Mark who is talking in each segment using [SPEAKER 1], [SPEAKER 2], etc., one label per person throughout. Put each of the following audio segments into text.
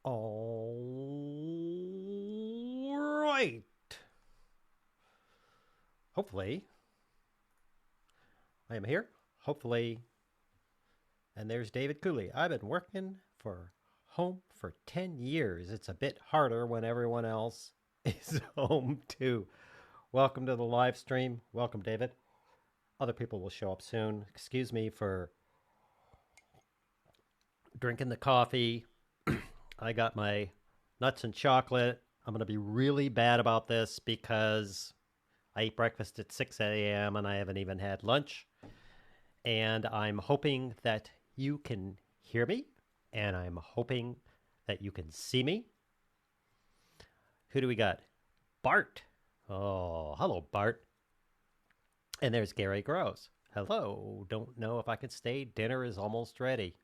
[SPEAKER 1] All right. Hopefully, I am here. Hopefully, and there's David Cooley. I've been working for home for 10 years. It's a bit harder when everyone else is home too. Welcome to the live stream. Welcome, David. Other people will show up soon. Excuse me for drinking the coffee. I got my nuts and chocolate. I'm going to be really bad about this because I ate breakfast at 6 a.m. and I haven't even had lunch. And I'm hoping that you can hear me. And I'm hoping that you can see me. Who do we got? Bart. Oh, hello, Bart. And there's Gary Gross. Hello. Don't know if I can stay. Dinner is almost ready.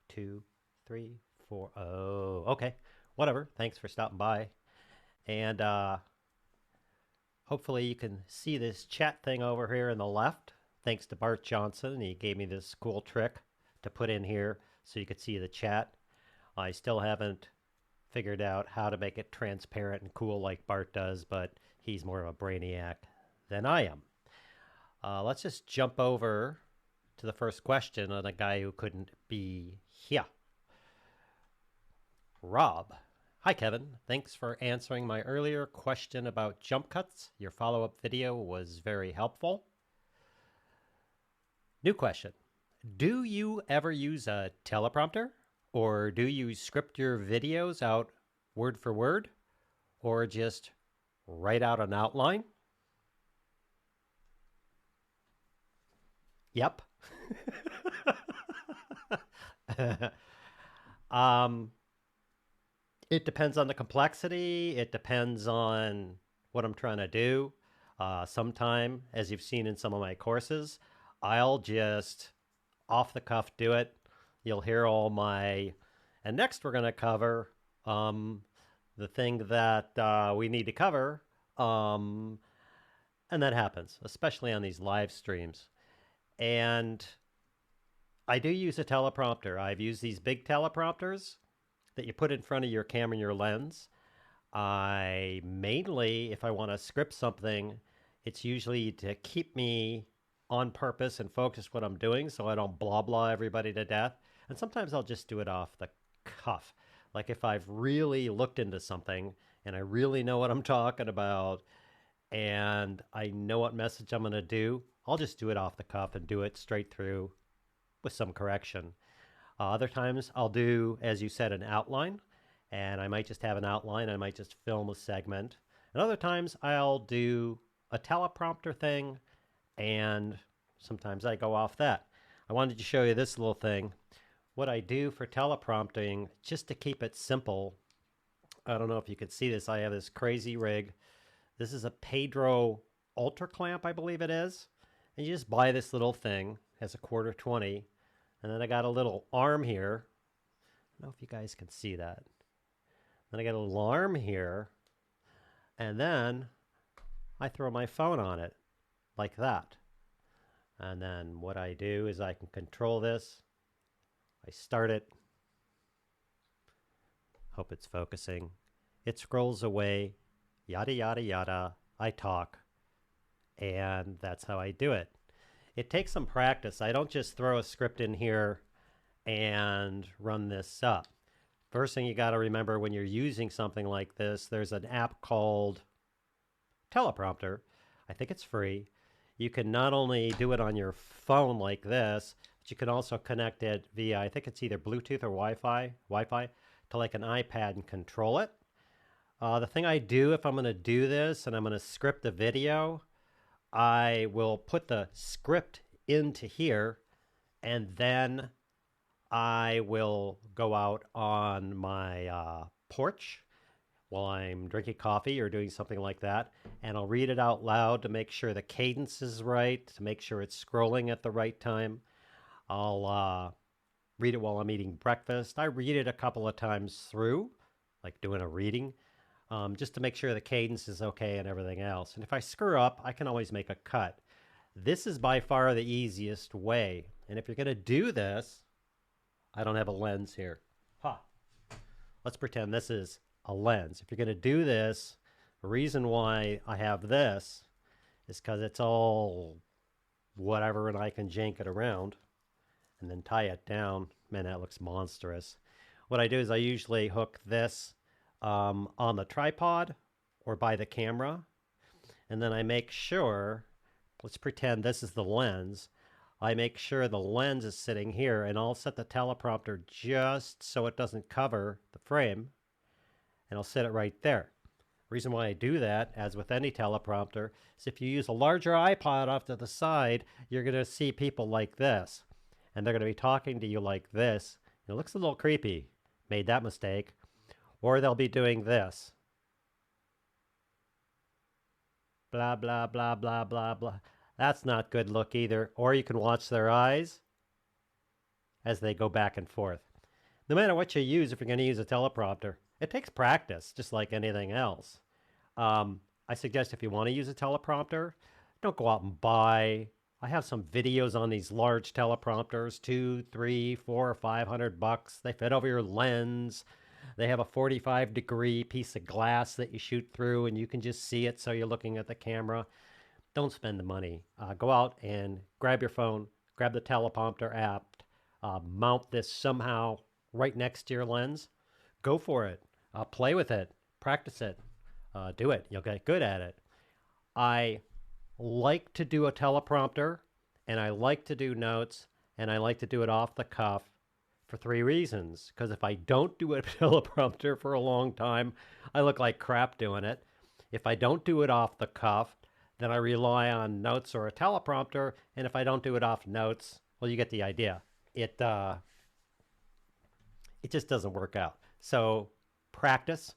[SPEAKER 1] 2, 3, 4. Oh, okay. Whatever. Thanks for stopping by. And hopefully you can see this chat thing over here in the left. Thanks to Bart Johnson. He gave me this cool trick to put in here so you could see the chat. I still haven't figured out how to make it transparent and cool like Bart does, but he's more of a brainiac than I am. Let's just jump over to the first question on a guy who couldn't be here. Rob. Hi, Kevin. Thanks for answering my earlier question about jump cuts. Your follow-up video was very helpful. New question. Do you ever use a teleprompter? Or do you script your videos out word for word? Or just write out an outline? Yep. It depends on the complexity. It depends on what I'm trying to do. Sometime, as you've seen in some of my courses, I'll just off the cuff do it. You'll hear all my... And next we're going to cover the thing that we need to cover. And that happens, especially on these live streams. And I do use a teleprompter. I've used these big teleprompters that you put in front of your camera and your lens. I mainly, if I want to script something, it's usually to keep me on purpose and focus what I'm doing so I don't blah blah everybody to death. And sometimes I'll just do it off the cuff. Like if I've really looked into something and I really know what I'm talking about and I know what message I'm going to do, I'll just do it off the cuff and do it straight through with some correction. Other times I'll do, as you said, an outline, and I might just have an outline. I might just film a segment. And other times I'll do a teleprompter thing, and sometimes I go off that. I wanted to show you this little thing. What I do for teleprompting, just to keep it simple, I don't know if you can see this. I have this crazy rig. This is a Pedro Ultra Clamp, I believe it is. And you just buy this little thing. It has a 1/4-20. And then I got a little arm here. I don't know if you guys can see that. Then I got a little arm here. And then I throw my phone on it like that. And then what I do is I can control this. I start it. Hope it's focusing. It scrolls away. Yada, yada, yada. I talk. And that's how I do it. It takes some practice. I don't just throw a script in here and run this up. First thing you got to remember when you're using something like this, there's an app called Teleprompter. I think it's free. You can not only do it on your phone like this, but you can also connect it via, I think it's either Bluetooth or Wi-Fi to like an iPad and control it. The thing I do if I'm going to do this and I'm going to script a video, I will put the script into here and then I will go out on my porch while I'm drinking coffee or doing something like that, and I'll read it out loud to make sure the cadence is right, to make sure it's scrolling at the right time. I'll read it while I'm eating breakfast. I read it a couple of times through, like doing a reading. Just to make sure the cadence is okay and everything else. And if I screw up, I can always make a cut. This is by far the easiest way. And if you're going to do this, I don't have a lens here. Ha. let's pretend this is a lens. If you're going to do this, the reason why I have this is because it's all whatever and I can jank it around and then tie it down. Man, that looks monstrous. What I do is I usually hook this on the tripod or by the camera, and then I make sure, let's pretend this is the lens. I make sure the lens is sitting here, and I'll set the teleprompter just so it doesn't cover the frame, and I'll set it right there. Reason why I do that, as with any teleprompter, is if you use a larger iPod off to the side, you're going to see people like this, and they're going to be talking to you like this. It looks a little creepy. Made that mistake. Or they'll be doing this. Blah, blah, blah, blah, blah, blah. That's not good look either. Or you can watch their eyes as they go back and forth. No matter what you use, if you're going to use a teleprompter, it takes practice, just like anything else. I suggest if you want to use a teleprompter, don't go out and buy. I have some videos on these large teleprompters, $200, $300, $400 or $500. They fit over your lens. They have a 45-degree piece of glass that you shoot through, and you can just see it so you're looking at the camera. Don't spend the money. Go out and grab your phone, grab the teleprompter app, mount this somehow right next to your lens. Go for it. Play with it. Practice it. Do it. You'll get good at it. I like to do a teleprompter, and I like to do notes, and I like to do it off the cuff for 3 reasons. Because if I don't do a teleprompter for a long time, I look like crap doing it. If I don't do it off the cuff, then I rely on notes or a teleprompter. And if I don't do it off notes, well, you get the idea. It just doesn't work out. So practice,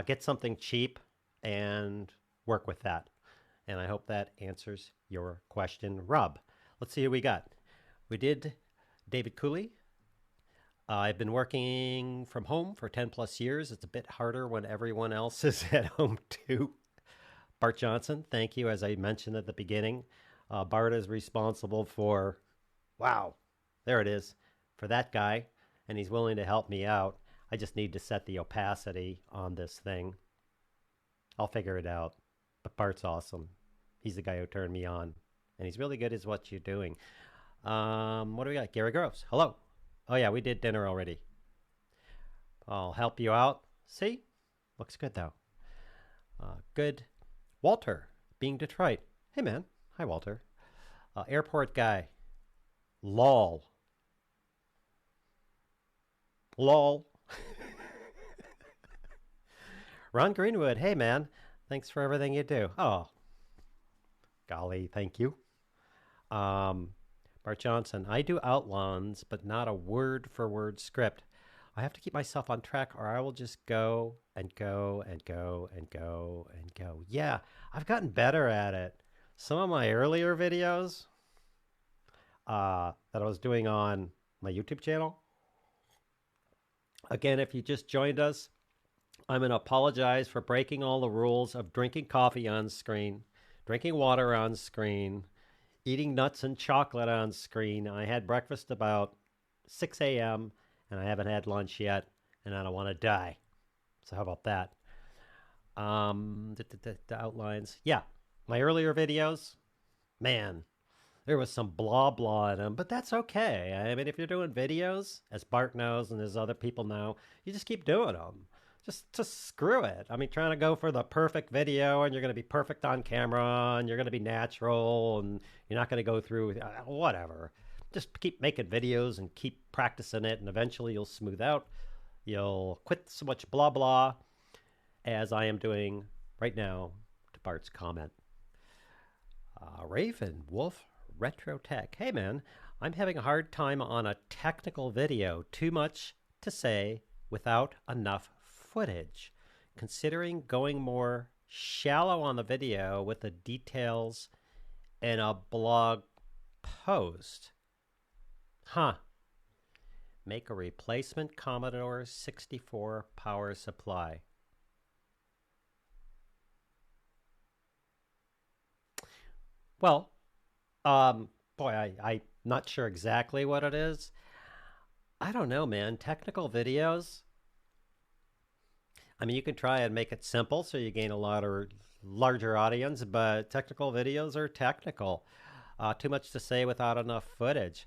[SPEAKER 1] get something cheap, and work with that. And I hope that answers your question, Rob. Let's see who we got. We did David Cooley. I've been working from home for 10 plus years. It's a bit harder when everyone else is at home too. Bart Johnson, thank you. As I mentioned at the beginning, Bart is responsible for, wow, there it is, for that guy. And he's willing to help me out. I just need to set the opacity on this thing. I'll figure it out. But Bart's awesome. He's the guy who turned me on. And he's really good at what you're doing. What do we got? Gary Groves. Hello. Oh, yeah, we did dinner already. I'll help you out. See? Looks good, though. Good. Walter, being Detroit. Hey, man. Hi, Walter. Airport guy. Lol. Lol. Ron Greenwood. Hey, man. Thanks for everything you do. Oh, golly, thank you. Bart Johnson. I do outlines, but not a word-for-word script. I have to keep myself on track, or I will just go and go and go and go and go. Yeah, I've gotten better at it. Some of my earlier videos that I was doing on my YouTube channel. Again, if you just joined us, I'm going to apologize for breaking all the rules of drinking coffee on screen, drinking water on screen, eating nuts and chocolate on screen. I had breakfast about 6 a.m. and I haven't had lunch yet, and I don't want to die. So how about that? The outlines. Yeah, my earlier videos, man, there was some blah blah in them, but that's okay. I mean, if you're doing videos, as Bart knows and as other people know, you just keep doing them. Just screw it. I mean, trying to go for the perfect video, and you're going to be perfect on camera, and you're going to be natural, and you're not going to go through whatever. Just keep making videos and keep practicing it, and eventually you'll smooth out. You'll quit so much blah blah, as I am doing right now to Bart's comment. Raven Wolf Retro Tech. Hey man, I'm having a hard time on a technical video. Too much to say without enough footage. Considering going more shallow on the video with the details in a blog post. Huh. Make a replacement Commodore 64 power supply. Well, boy, I'm not sure exactly what it is. I don't know, man. Technical videos, I mean, you can try and make it simple so you gain a lot of larger audience, but technical videos are technical. Too much to say without enough footage.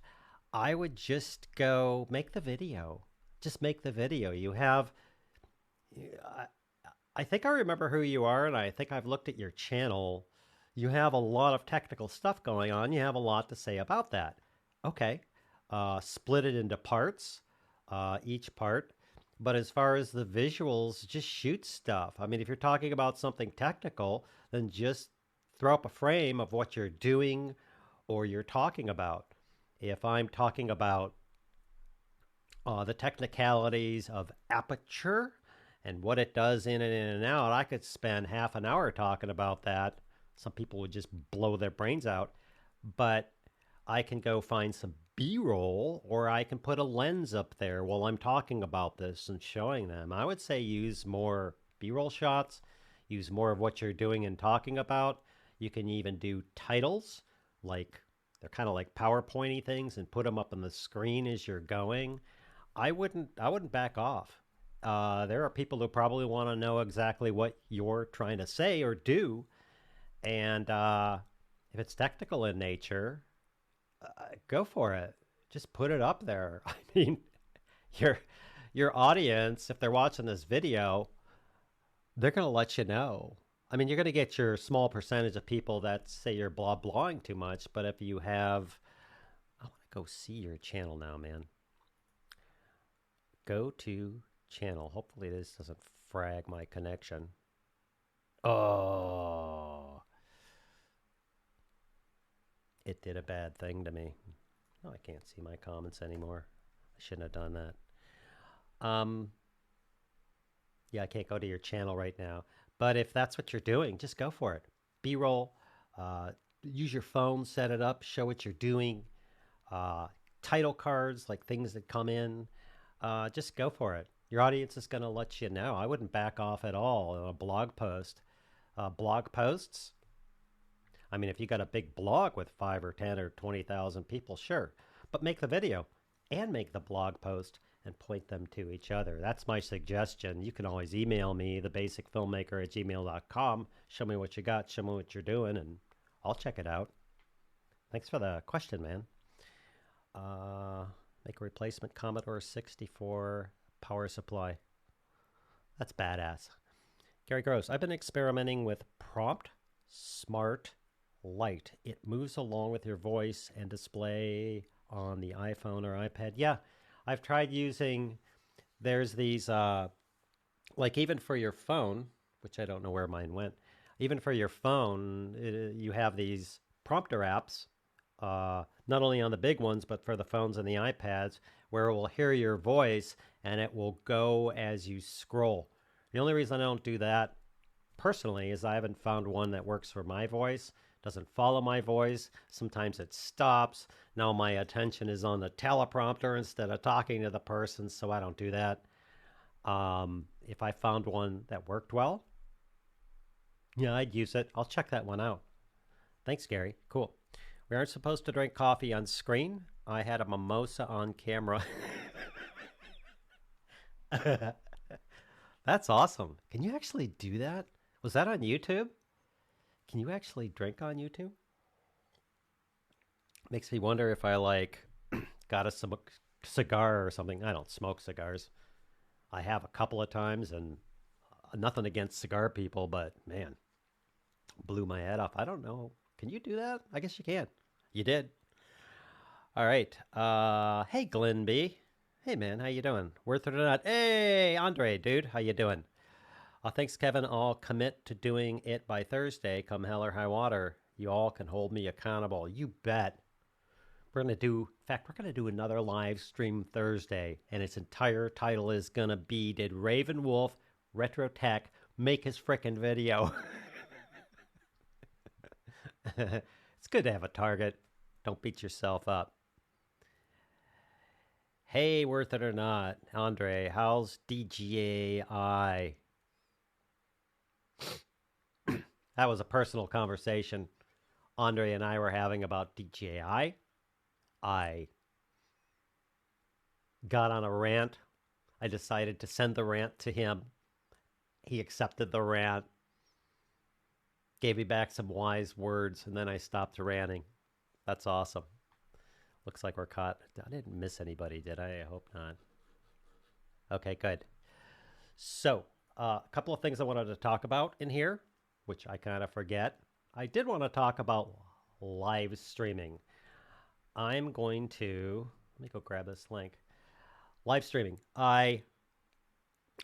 [SPEAKER 1] I would just go make the video. Just make the video. You have, I, I think I remember who you are, and I think I've looked at your channel. You have a lot of technical stuff going on. You have a lot to say about that. Okay. Split it into parts, each part. But as far as the visuals, just shoot stuff. I mean, if you're talking about something technical, then just throw up a frame of what you're doing or you're talking about. If I'm talking about the technicalities of aperture and what it does in and out, I could spend half an hour talking about that. Some people would just blow their brains out. But I can go find some B-roll, or I can put a lens up there while I'm talking about this and showing them. I would say use more B-roll shots, use more of what you're doing and talking about. You can even do titles, like they're kind of like PowerPointy things, and put them up on the screen as you're going. I wouldn't back off. There are people who probably want to know exactly what you're trying to say or do, and if it's technical in nature, go for it. Just put it up there. I mean, your your audience, if they're watching this video, they're going to let you know. I mean, you're going to get your small percentage of people that say you're blah blahing too much, but if you have, I want to go see your channel now, man. Go to channel. Hopefully this doesn't frag my connection. Oh, it did a bad thing to me. Oh, I can't see my comments anymore. I shouldn't have done that. Yeah, I can't go to your channel right now. But if that's what you're doing, just go for it. B-roll, use your phone, set it up, show what you're doing. Title cards, like things that come in. Just go for it. Your audience is going to let you know. I wouldn't back off at all on a blog post. Blog posts, I mean, if you got a big blog with 5 or 10 or 20,000 people, sure. But make the video and make the blog post and point them to each other. That's my suggestion. You can always email me, thebasicfilmmaker@gmail.com. Show me what you got, show me what you're doing, and I'll check it out. Thanks for the question, man. Make a replacement Commodore 64 power supply. That's badass. Gary Gross, I've been experimenting with Prompt Smart Light. It moves along with your voice and display on the iPhone or iPad. Yeah, I've tried using, there's these, like even for your phone, which I don't know where mine went, even for your phone, you have these prompter apps, not only on the big ones, but for the phones and the iPads, where it will hear your voice and it will go as you scroll. The only reason I don't do that personally is I haven't found one that works for my voice. Doesn't follow my voice. Sometimes it stops. Now my attention is on the teleprompter instead of talking to the person, so I don't do that. If I found one that worked well, yeah, I'd use it. I'll check that one out. Thanks, Gary. Cool. We aren't supposed to drink coffee on screen. I had a mimosa on camera. That's awesome. Can you actually do that? Was that on YouTube? Can you actually drink on YouTube? Makes me wonder if I like got a cigar or something. I don't smoke cigars. I have a couple of times, and nothing against cigar people, but man, blew my head off. I don't know. Can you do that? I guess you can. You did. All right. Hey, Glenn B. Hey, man. How you doing? Worth it or not? Hey, Andre, dude. How you doing? Thanks, Kevin. I'll commit to doing it by Thursday, come hell or high water. You all can hold me accountable. You bet. We're going to do, in fact, we're going to do another live stream Thursday, and its entire title is going to be, Did Raven Wolf Retro Tech Make His Frickin' Video? It's good to have a target. Don't beat yourself up. Hey, worth it or not, Andre, how's DJI? That was a personal conversation Andre and I were having about DJI. I got on a rant. I decided to send the rant to him He accepted the rant, gave me back some wise words, and then I stopped ranting. That's awesome. Looks like we're caught. I didn't miss anybody, did I? I hope not. Okay, good. So, a couple of things I wanted to talk about in here, which I kind of forget. I did want to talk about live streaming. I'm going to, let me go grab this link. Live streaming. I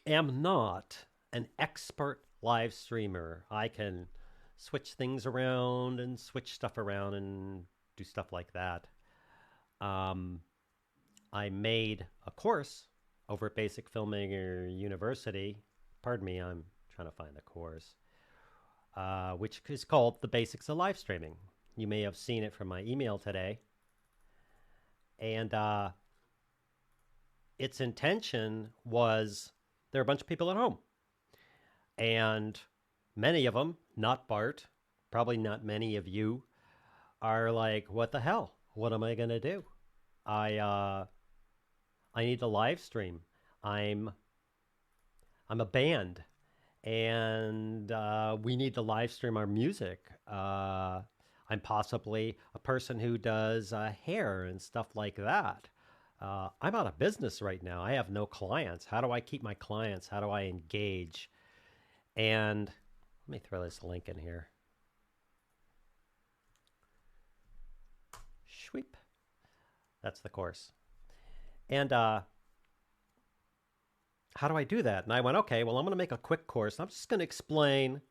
[SPEAKER 1] am not an expert live streamer. I can switch things around and switch stuff around and do stuff like that. I made a course over at Basic Filmmaker University. Pardon me, I'm trying to find the course, which is called The Basics of Live Streaming. You may have seen it from my email today. And its intention was there are a bunch of people at home. And many of them, not Bart, probably not many of you, are like, what the hell? What am I going to do? I need to live stream. I'm a band, and we need to live stream our music. I'm possibly a person who does hair and stuff like that. I'm out of business right now. I have no clients. How do I keep my clients? How do I engage? And let me throw this link in here. Sweep. That's the course. And how do I do that? And I went, okay, well, I'm going to make a quick course. I'm just going to explain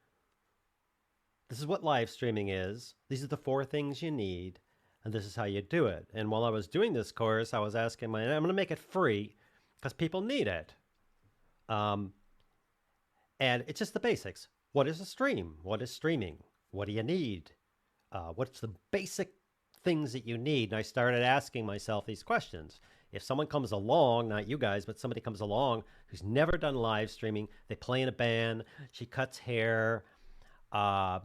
[SPEAKER 1] this is what live streaming is. These are the 4 things you need, and this is how you do it. And while I was doing this course, I was asking I'm going to make it free because people need it. And it's just the basics. What is a stream? What is streaming? What do you need? What's the basic things that you need? And I started asking myself these questions. If someone comes along, not you guys, but somebody comes along who's never done live streaming, they play in a band, she cuts hair, the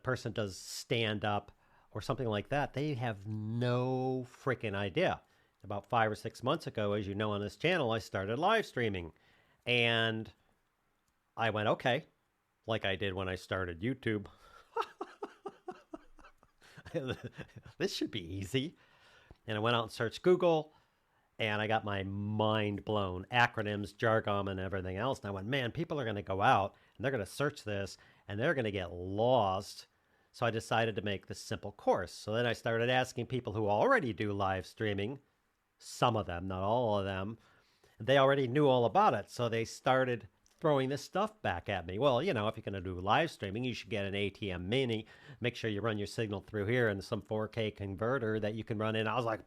[SPEAKER 1] person does stand up or something like that, they have no freaking idea. About 5 or 6 months ago, as you know on this channel, I started live streaming. And I went, okay, like I did when I started YouTube. This should be easy. And I went out and searched Google, and I got my mind blown. Acronyms, jargon, and everything else. And I went, man, people are going to go out, and they're going to search this, and they're going to get lost. So I decided to make this simple course. So then I started asking people who already do live streaming, some of them, not all of them. They already knew all about it. So they started throwing this stuff back at me. Well, you know, if you're going to do live streaming, you should get an ATM Mini. Make sure you run your signal through here and some 4K converter that you can run in. I was like,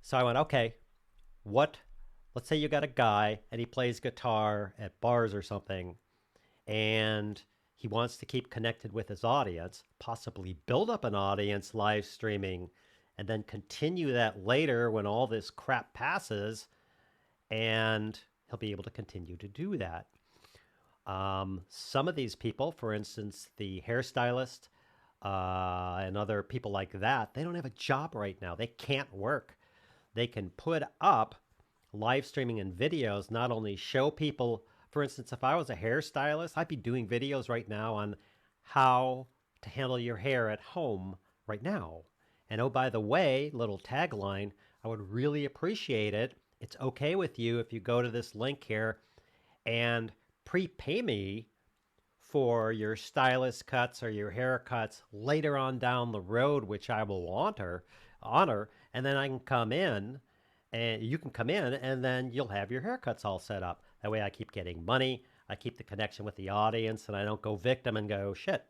[SPEAKER 1] so I went, okay, let's say you got a guy and he plays guitar at bars or something, and he wants to keep connected with his audience, possibly build up an audience live streaming, and then continue that later when all this crap passes, and he'll be able to continue to do that. Some of these people, for instance, the hairstylist and other people like that, they don't have a job right now. They can't work. They can put up live streaming and videos, not only show people, for instance, if I was a hairstylist, I'd be doing videos right now on how to handle your hair at home right now. And oh, by the way, little tagline, I would really appreciate it. It's okay with you if you go to this link here and prepay me for your stylist cuts or your haircuts later on down the road, which I will honor, and then I can come in and you can come in and then you'll have your haircuts all set up. That way I keep getting money, I keep the connection with the audience, and I don't go victim and go, shit,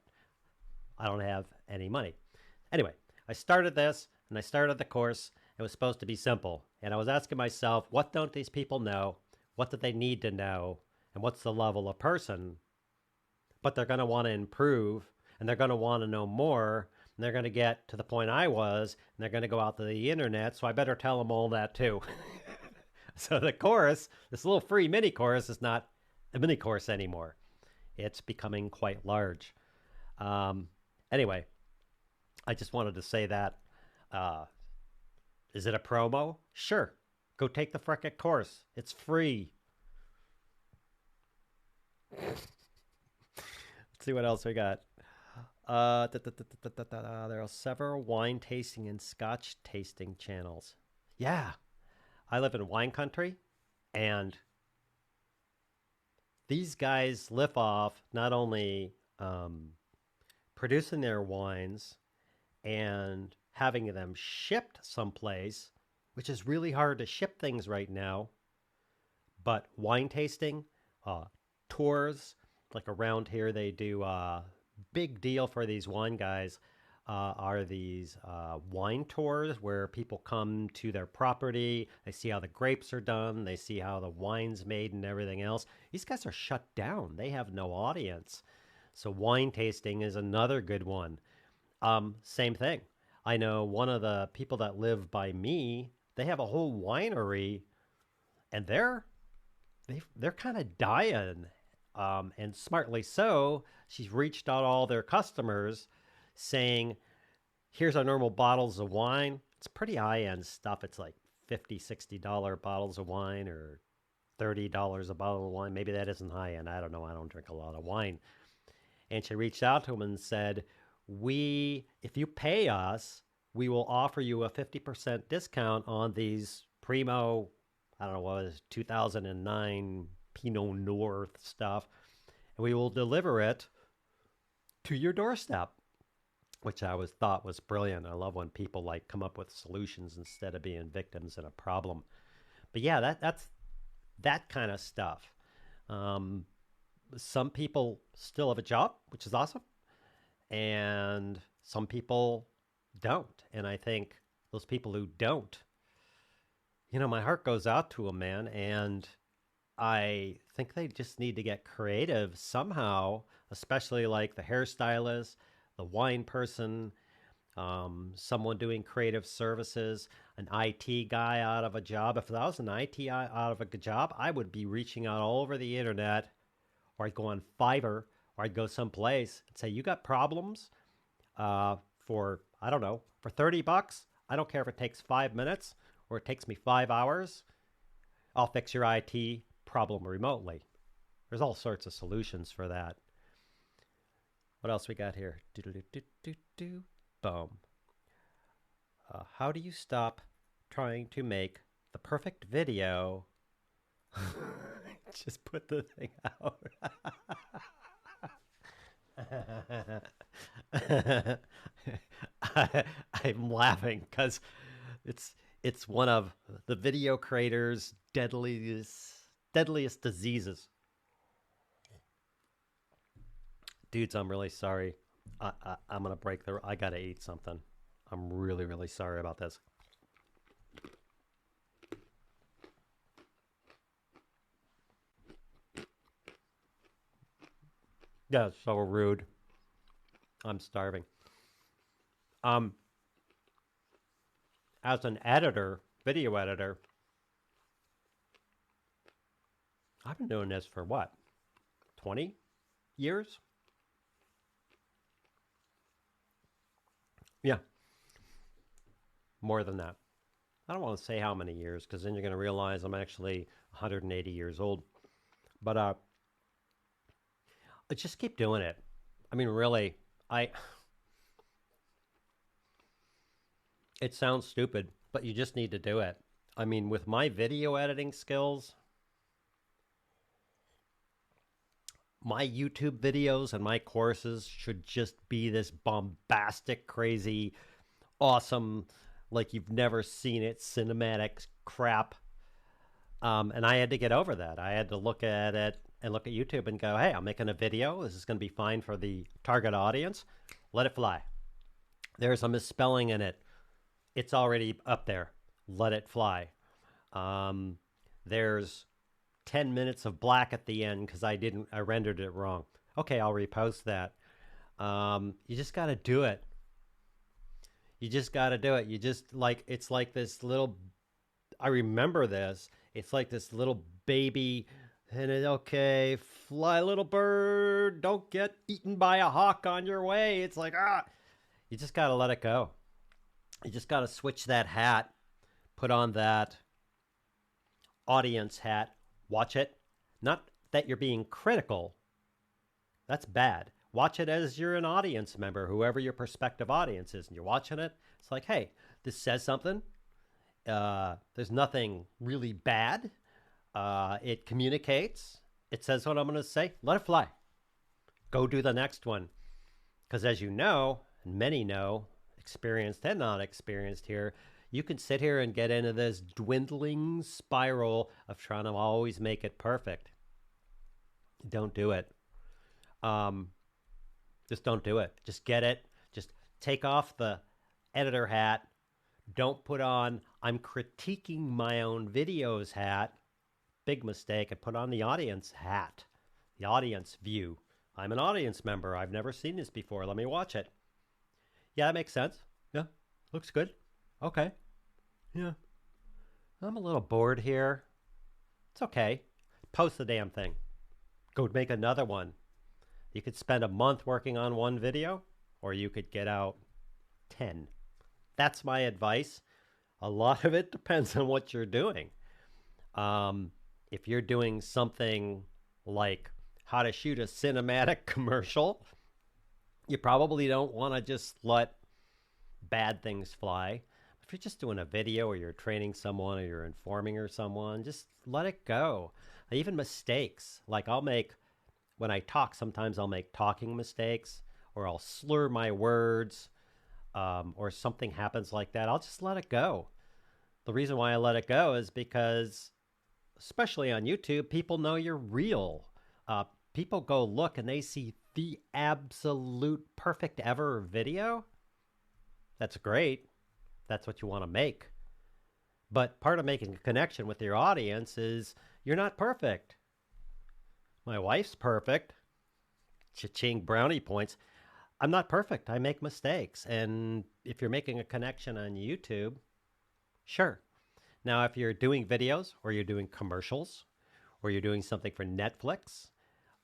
[SPEAKER 1] I don't have any money. Anyway, I started this and I started the course. It was supposed to be simple. And I was asking myself, what don't these people know? What do they need to know? And what's the level of person? But they're going to want to improve, and they're going to want to know more, and they're going to get to the point I was, and they're going to go out to the internet, so I better tell them all that too. So the course, this little free mini course, is not a mini course anymore. It's becoming quite large. Anyway, I just wanted to say that. Is it a promo? Sure. Go take the frickin' course. It's free. Let's see what else we got. There are several wine tasting and scotch tasting channels. Yeah, I live in wine country, and these guys live off not only producing their wines and having them shipped someplace, which is really hard to ship things right now, but wine tasting, tours, like around here, they do big deal for these wine guys are these wine tours where people come to their property. They see how the grapes are done. They see how the wine's made and everything else. These guys are shut down. They have no audience. So wine tasting is another good one. Same thing. I know one of the people that live by me, they have a whole winery, and they're kind of dying, and smartly so. She's reached out all their customers, saying, "Here's our normal bottles of wine." It's pretty high end stuff. It's like $50, $60 bottles of wine, or $30 a bottle of wine. Maybe that isn't high end. I don't know. I don't drink a lot of wine. And she reached out to him and said, if you pay us, we will offer you a 50% discount on these primo, I don't know what it is, 2009 Pinot Noir stuff, and we will deliver it to your doorstep, which I thought was brilliant. I love when people like come up with solutions instead of being victims in a problem. But yeah, that's that kind of stuff. Some people still have a job, which is awesome, and some people don't. And I think those people who don't, my heart goes out to them, man. And I think they just need to get creative somehow, especially like the hairstylist, the wine person, someone doing creative services, an IT guy out of a job. If I was an IT out of a job, I would be reaching out all over the internet, or I'd go on Fiverr, or I'd go someplace and say, "You got problems for, I don't know, for $30? I don't care if it takes 5 minutes or it takes me 5 hours. I'll fix your IT problem remotely." There's all sorts of solutions for that. What else we got here? Boom. How do you stop trying to make the perfect video? Just put the thing out. I'm laughing because it's one of the video creators' deadliest diseases. Dudes, I'm really sorry. I'm gonna break the. I gotta eat something. I'm really, really sorry about this. Yeah, it's so rude. I'm starving. Um, as an editor, video editor, I've been doing this for what, 20 years? Yeah, more than that. I don't want to say how many years, because then you're going to realize I'm actually 180 years old. But I just keep doing it. I mean, really, it sounds stupid, but you just need to do it. I mean, with my video editing skills, my YouTube videos and my courses should just be this bombastic, crazy, awesome, like you've never seen it, cinematic crap. And I had to get over that. I had to look at it and look at YouTube and go, "Hey, I'm making a video. This is going to be fine for the target audience. Let it fly. There's a misspelling in it. It's already up there. Let it fly. There's 10 minutes of black at the end because I rendered it wrong. Okay, I'll repost that." You just got to do it. You just got to do it. You just it's like this little, I remember this. It's like this little baby, and okay, fly little bird, don't get eaten by a hawk on your way. It's like, you just got to let it go. You just got to switch that hat, put on that audience hat, watch it. Not that you're being critical, That's bad. Watch it as you're an audience member, whoever your prospective audience is, and you're watching it. It's like, hey, this says something. There's nothing really bad. It communicates. It says what I'm going to say. Let it fly. Go do the next one. Because as you know, and many know, experienced and not experienced here, you can sit here and get into this dwindling spiral of trying to always make it perfect. Don't do it. Just don't do it. Just get it. Just take off the editor hat. Don't put on I'm critiquing my own videos hat. Big mistake. And put on the audience hat, the audience view. I'm an audience member. I've never seen this before. Let me watch it. Yeah, that makes sense. Yeah, looks good. Okay. Yeah. I'm a little bored here. It's okay. Post the damn thing. Go make another one. You could spend a month working on one video, or you could get out 10. That's my advice. A lot of it depends on what you're doing. If you're doing something like how to shoot a cinematic commercial, you probably don't want to just let bad things fly. If you're just doing a video or you're training someone or you're informing or someone, just let it go. Even mistakes. Like when I talk, sometimes I'll make talking mistakes or I'll slur my words or something happens like that. I'll just let it go. The reason why I let it go is because, especially on YouTube, people know you're real. People go look and they see the absolute perfect ever video. That's great. That's what you want to make. But part of making a connection with your audience is you're not perfect. My wife's perfect. Cha-ching, brownie points. I'm not perfect. I make mistakes. And if you're making a connection on YouTube, sure. Now, if you're doing videos or you're doing commercials or you're doing something for Netflix,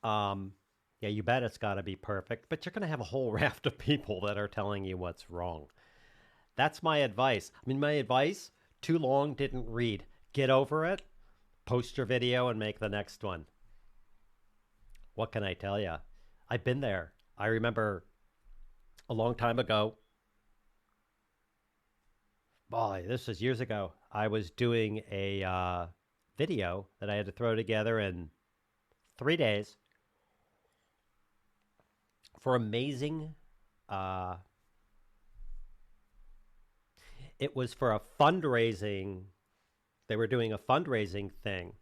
[SPEAKER 1] yeah, you bet it's got to be perfect. But you're going to have a whole raft of people that are telling you what's wrong. That's my advice. I mean, my advice, too long, didn't read. Get over it, post your video, and make the next one. What can I tell you? I've been there. I remember a long time ago, boy, this was years ago, I was doing a video that I had to throw together in 3 days for amazing... It was for a fundraising. They were doing a fundraising thing.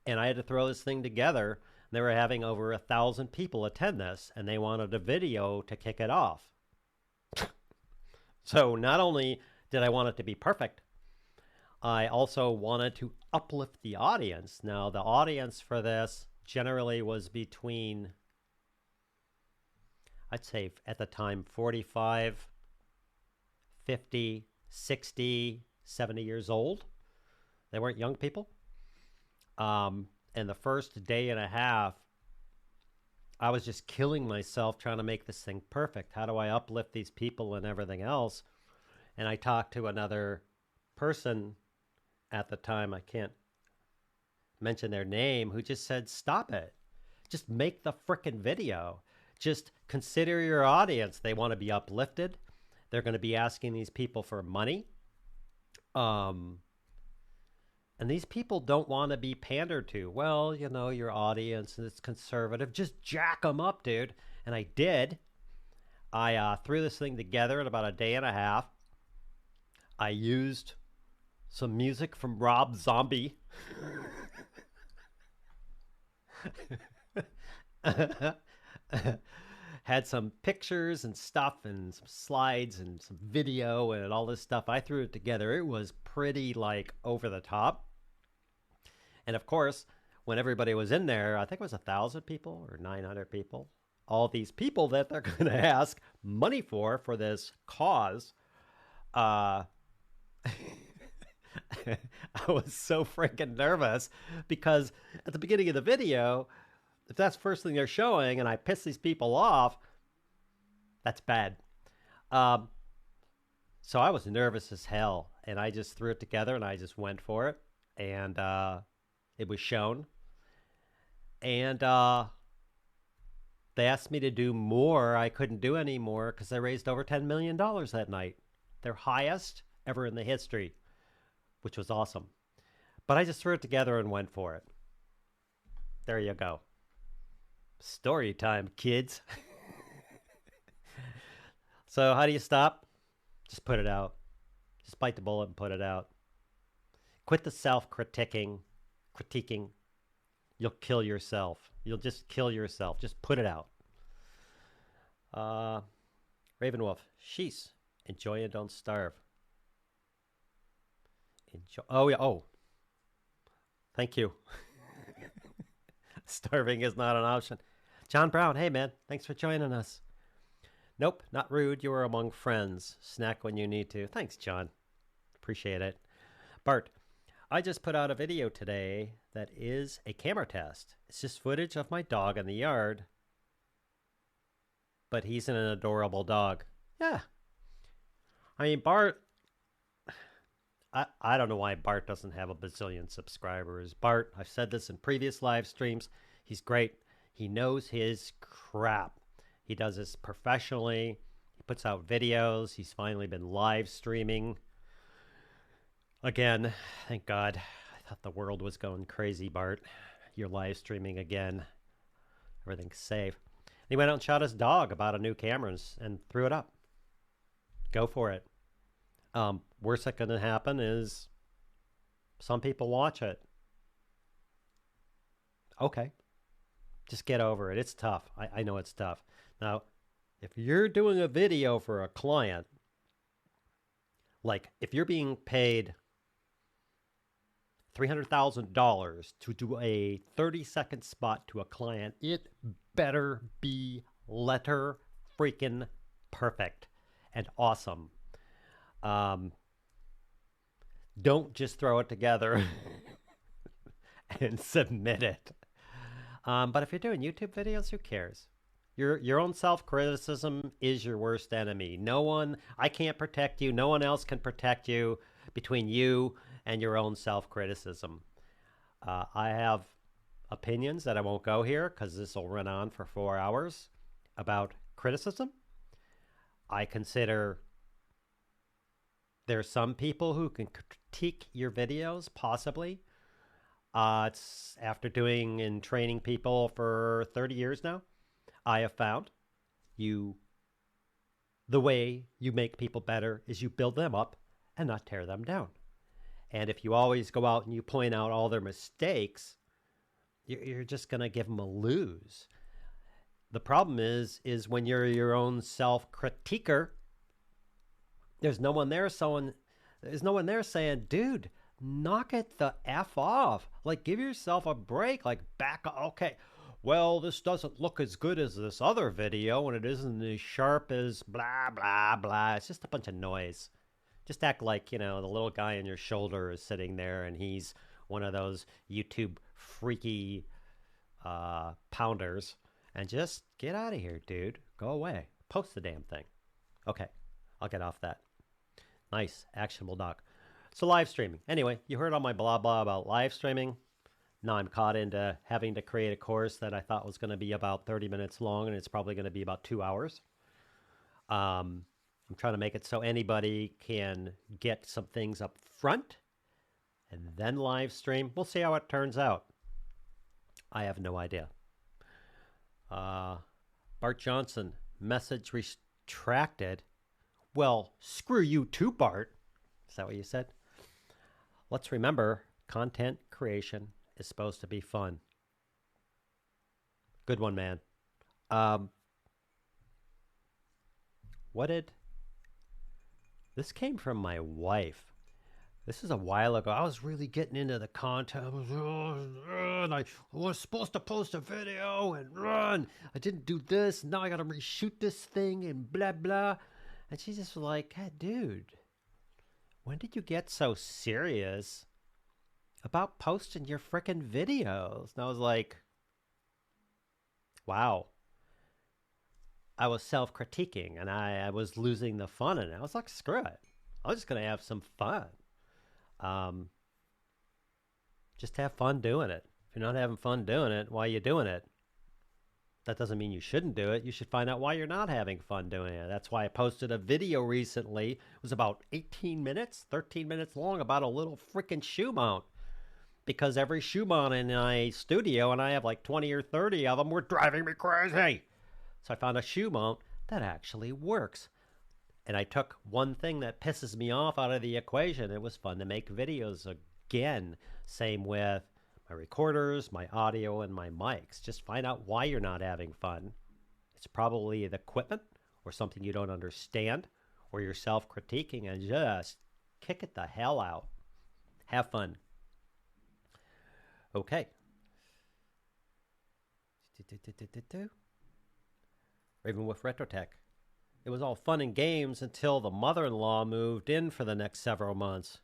[SPEAKER 1] And I had to throw this thing together. They were having over 1,000 people attend this, and they wanted a video to kick it off. So not only did I want it to be perfect, I also wanted to uplift the audience. Now, the audience for this generally was between, I'd say at the time, 45, 50, 60, 70 years old. They weren't young people. And the first day and a half, I was just killing myself trying to make this thing perfect. How do I uplift these people and everything else? And I talked to another person at the time, I can't mention their name, who just said, stop it. Just make the frickin' video. Just consider your audience. They want to be uplifted. They're going to be asking these people for money. And these people don't want to be pandered to. Well, you know, your audience is conservative. Just jack them up, dude. And I did. I threw this thing together in about a day and a half. I used some music from Rob Zombie. Had some pictures and stuff and some slides and some video and all this stuff. I threw it together. It was pretty like over the top. And of course, when everybody was in there, I think it was 1,000 people or 900 people. All these people that they're going to ask money for this cause. I was so freaking nervous because at the beginning of the video, if that's the first thing they're showing and I piss these people off, that's bad. So I was nervous as hell, and I just threw it together and I just went for it, and it was shown. And They asked me to do more. I couldn't do any more because I raised over $10 million that night. Their highest ever in the history, which was awesome. But I just threw it together and went for it. There you go. Story time, kids. So how do you stop? Just put it out. Just bite the bullet and put it out. Quit the self-critiquing. You'll kill yourself. You'll just kill yourself. Just put it out. Ravenwolf, sheesh. Enjoy and don't starve. Enjoy. Oh, yeah. Oh. Thank you. Starving is not an option. John Brown, hey, man. Thanks for joining us. Nope, not rude. You are among friends. Snack when you need to. Thanks, John. Appreciate it. Bart, I just put out a video today that is a camera test. It's just footage of my dog in the yard, but he's an adorable dog. Yeah. I mean, Bart, I don't know why Bart doesn't have a bazillion subscribers. Bart, I've said this in previous live streams, he's great. He knows his crap. He does this professionally. He puts out videos. He's finally been live streaming. Again, thank God. I thought the world was going crazy, Bart. You're live streaming again. Everything's safe. He went out and shot his dog about a new camera and threw it up. Go for it. Worst that going to happen is some people watch it. Okay. Just get over it. It's tough. I know it's tough. Now, if you're doing a video for a client, like if you're being paid $300,000 to do a 30-second spot to a client, it better be letter freaking perfect and awesome. Don't just throw it together and submit it. But if you're doing YouTube videos, who cares? Your own self-criticism is your worst enemy. I can't protect you. No one else can protect you between you and your own self-criticism. I have opinions that I won't go here because this will run on for 4 hours about criticism. I consider there's some people who can critique your videos, possibly. It's after doing and training people for 30 years now, I have found the way you make people better is you build them up and not tear them down. And if you always go out and you point out all their mistakes, you're just going to give them a lose. The problem is when you're your own self-critiquer, there's no one there saying, dude, knock it the F off. Like, give yourself a break. Like, back. Okay, well, this doesn't look as good as this other video, and it isn't as sharp as blah, blah, blah. It's just a bunch of noise. Just act like, the little guy on your shoulder is sitting there, and he's one of those YouTube freaky pounders. And just get out of here, dude. Go away. Post the damn thing. Okay, I'll get off that. Nice, actionable doc. So live streaming. Anyway, you heard all my blah blah about live streaming. Now I'm caught into having to create a course that I thought was going to be about 30 minutes long, and it's probably going to be about 2 hours. I'm trying to make it so anybody can get some things up front and then live stream. We'll see how it turns out. I have no idea. Bart Johnson, message retracted. Well, screw you too, Bart. Is that what you said? Let's remember, content creation is supposed to be fun. Good one, man. This came from my wife. This is a while ago. I was really getting into the content. And I was supposed to post a video and run. I didn't do this. Now I got to reshoot this thing and blah, blah. And she just was like, hey, dude, when did you get so serious about posting your frickin' videos? And I was like, wow. I was self-critiquing and I was losing the fun in it. I was like, screw it. I'm just going to have some fun. Just have fun doing it. If you're not having fun doing it, why are you doing it? That doesn't mean you shouldn't do it. You should find out why you're not having fun doing it. That's why I posted a video recently. It was about 18 minutes, 13 minutes long, about a little freaking shoe mount. Because every shoe mount in my studio, and I have like 20 or 30 of them, were driving me crazy. So I found a shoe mount that actually works. And I took one thing that pisses me off out of the equation. It was fun to make videos again. Same with my recorders, my audio, and my mics. Just find out why you're not having fun. It's probably the equipment or something you don't understand or you're self-critiquing, and just kick it the hell out. Have fun. Okay. Even with RetroTech, it was all fun and games until the mother-in-law moved in for the next several months.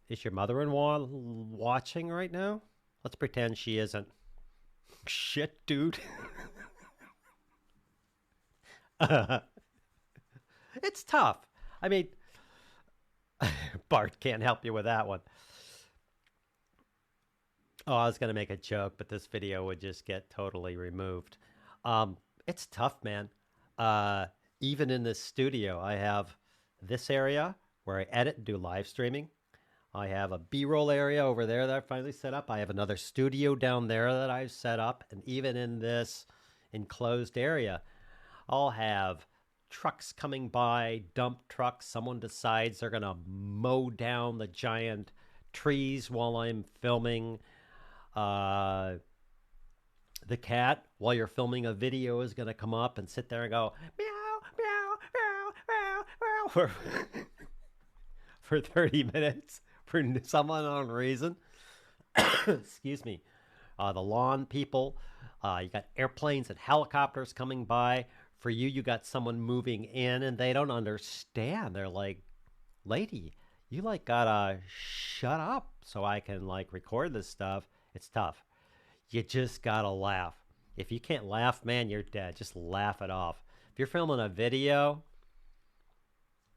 [SPEAKER 1] Is your mother-in-law watching right now? Let's pretend she isn't. Shit, dude. It's tough. I mean, Bart can't help you with that one. Oh, I was going to make a joke, but this video would just get totally removed. It's tough, man. Even in this studio, I have this area where I edit and do live streaming. I have a B-roll area over there that I finally set up. I have another studio down there that I've set up. And even in this enclosed area, I'll have trucks coming by, dump trucks. Someone decides they're going to mow down the giant trees while I'm filming. The cat, while you're filming a video, is going to come up and sit there and go, meow, meow, meow, meow, meow, for 30 minutes for some unknown reason. Excuse me. The lawn people, you got airplanes and helicopters coming by. For you, you got someone moving in and they don't understand. They're like, lady, you like gotta shut up so I can like record this stuff. It's tough. You just gotta laugh. If you can't laugh, man, you're dead. Just laugh it off. If you're filming a video,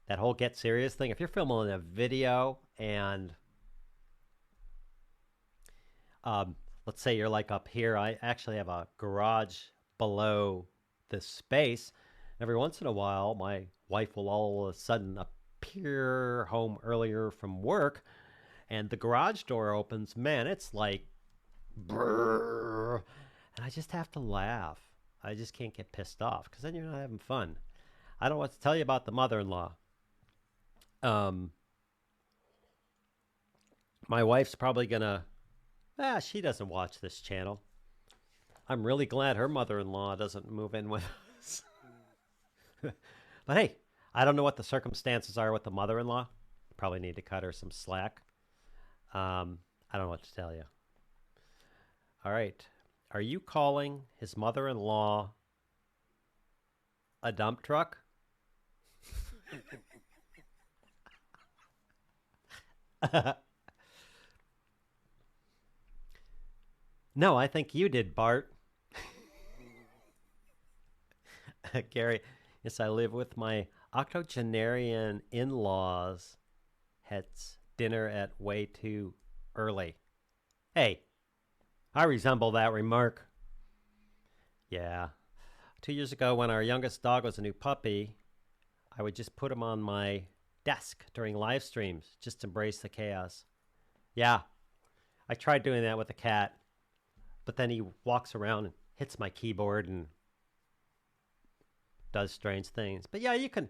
[SPEAKER 1] that whole get serious thing, if you're filming a video and let's say you're like up here, I actually have a garage below this space. Every once in a while, my wife will all of a sudden appear home earlier from work and the garage door opens. Man, it's like brrr, and I just have to laugh. I just can't get pissed off because then you're not having fun. I don't know what to tell you about the mother-in-law. My wife's probably gonna she doesn't watch this channel. I'm really glad her mother-in-law doesn't move in with us. But hey, I don't know what the circumstances are with the mother-in-law. Probably need to cut her some slack. I don't know what to tell you. All right. Are you calling his mother-in-law a dump truck? No, I think you did, Bart. Gary, yes, I live with my octogenarian in-laws. Hence, dinner at way too early. Hey, I resemble that remark. Yeah. 2 years ago, when our youngest dog was a new puppy, I would just put him on my desk during live streams. Just embrace the chaos. Yeah, I tried doing that with the cat, but then he walks around and hits my keyboard and does strange things. But yeah, you can,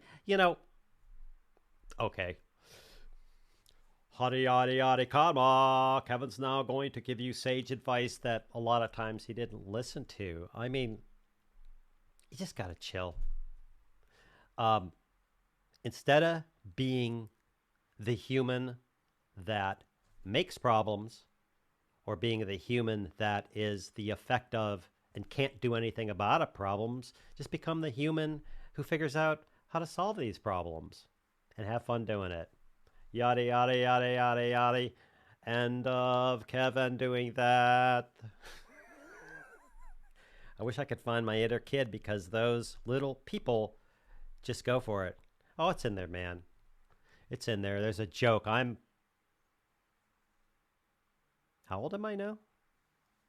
[SPEAKER 1] okay. Hotty, yaddy, yaddy, comma. Kevin's now going to give you sage advice that a lot of times he didn't listen to. I mean, you just got to chill. Instead of being the human that makes problems or being the human that is the effect of and can't do anything about problems, just become the human who figures out how to solve these problems and have fun doing it. Yada, yada, yada, yada, yada. End of Kevin doing that. I wish I could find my inner kid because those little people just go for it. Oh, it's in there, man. It's in there. There's a joke. How old am I now?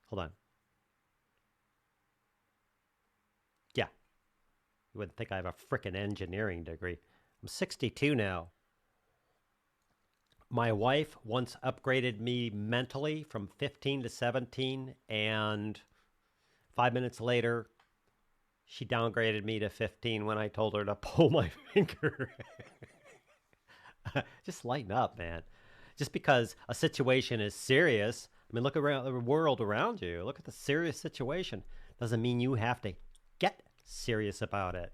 [SPEAKER 1] Hold on. You wouldn't think I have a frickin' engineering degree. I'm 62 now. My wife once upgraded me mentally from 15 to 17, and 5 minutes later, she downgraded me to 15 when I told her to pull my finger. Just lighten up, man. Just because a situation is serious, I mean, look around the world around you. Look at the serious situation. Doesn't mean you have to get serious about it.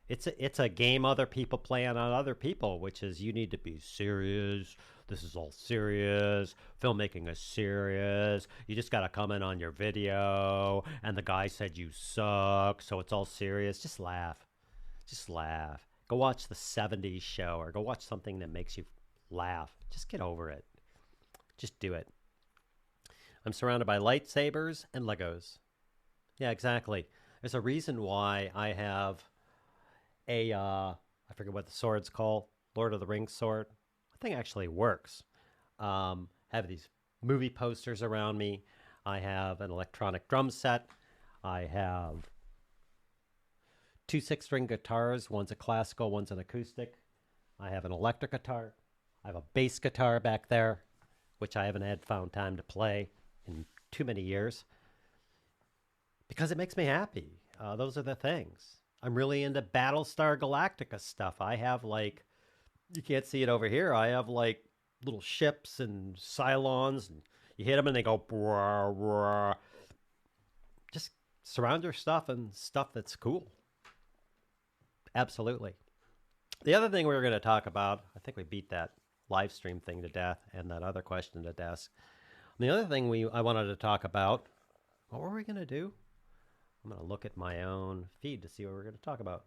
[SPEAKER 1] It's a game other people play on other people, which is you need to be serious. This is all serious. Filmmaking is serious. You just got to comment on your video, and the guy said you suck, so it's all serious. Just laugh. Just laugh. Go watch the 70s show or go watch something that makes you laugh. Just get over it. Just do it. I'm surrounded by lightsabers and Legos. Yeah, exactly. There's a reason why I have I forget what the sword's called, Lord of the Rings sword. The thing actually works. Have these movie posters around me. I have an electronic drum set. I have two 6-string guitars. One's a classical, one's an acoustic. I have an electric guitar. I have a bass guitar back there, which I haven't found time to play in too many years because it makes me happy. Those are the things. I'm really into Battlestar Galactica stuff. I have like, you can't see it over here. I have like little ships and Cylons, and you hit them and they go, brah, brah. Just surround your stuff and stuff that's cool. Absolutely. The other thing we were going to talk about, I think we beat that live stream thing to death and that other question to death. And the other thing I wanted to talk about, what were we going to do? I'm going to look at my own feed to see what we're going to talk about.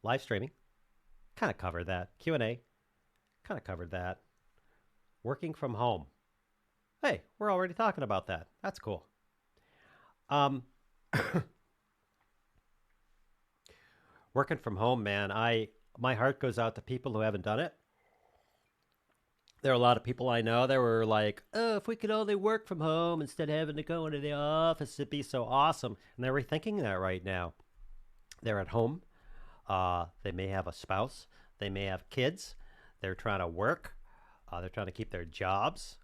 [SPEAKER 1] Live streaming, kind of covered that. Q&A, kind of covered that. Working from home. Hey, we're already talking about that. That's cool. Working from home, man, my heart goes out to people who haven't done it. There are a lot of people I know that were like, oh, if we could only work from home instead of having to go into the office, it'd be so awesome. And they're rethinking that right now. They're at home. They may have a spouse. They may have kids. They're trying to work. They're trying to keep their jobs.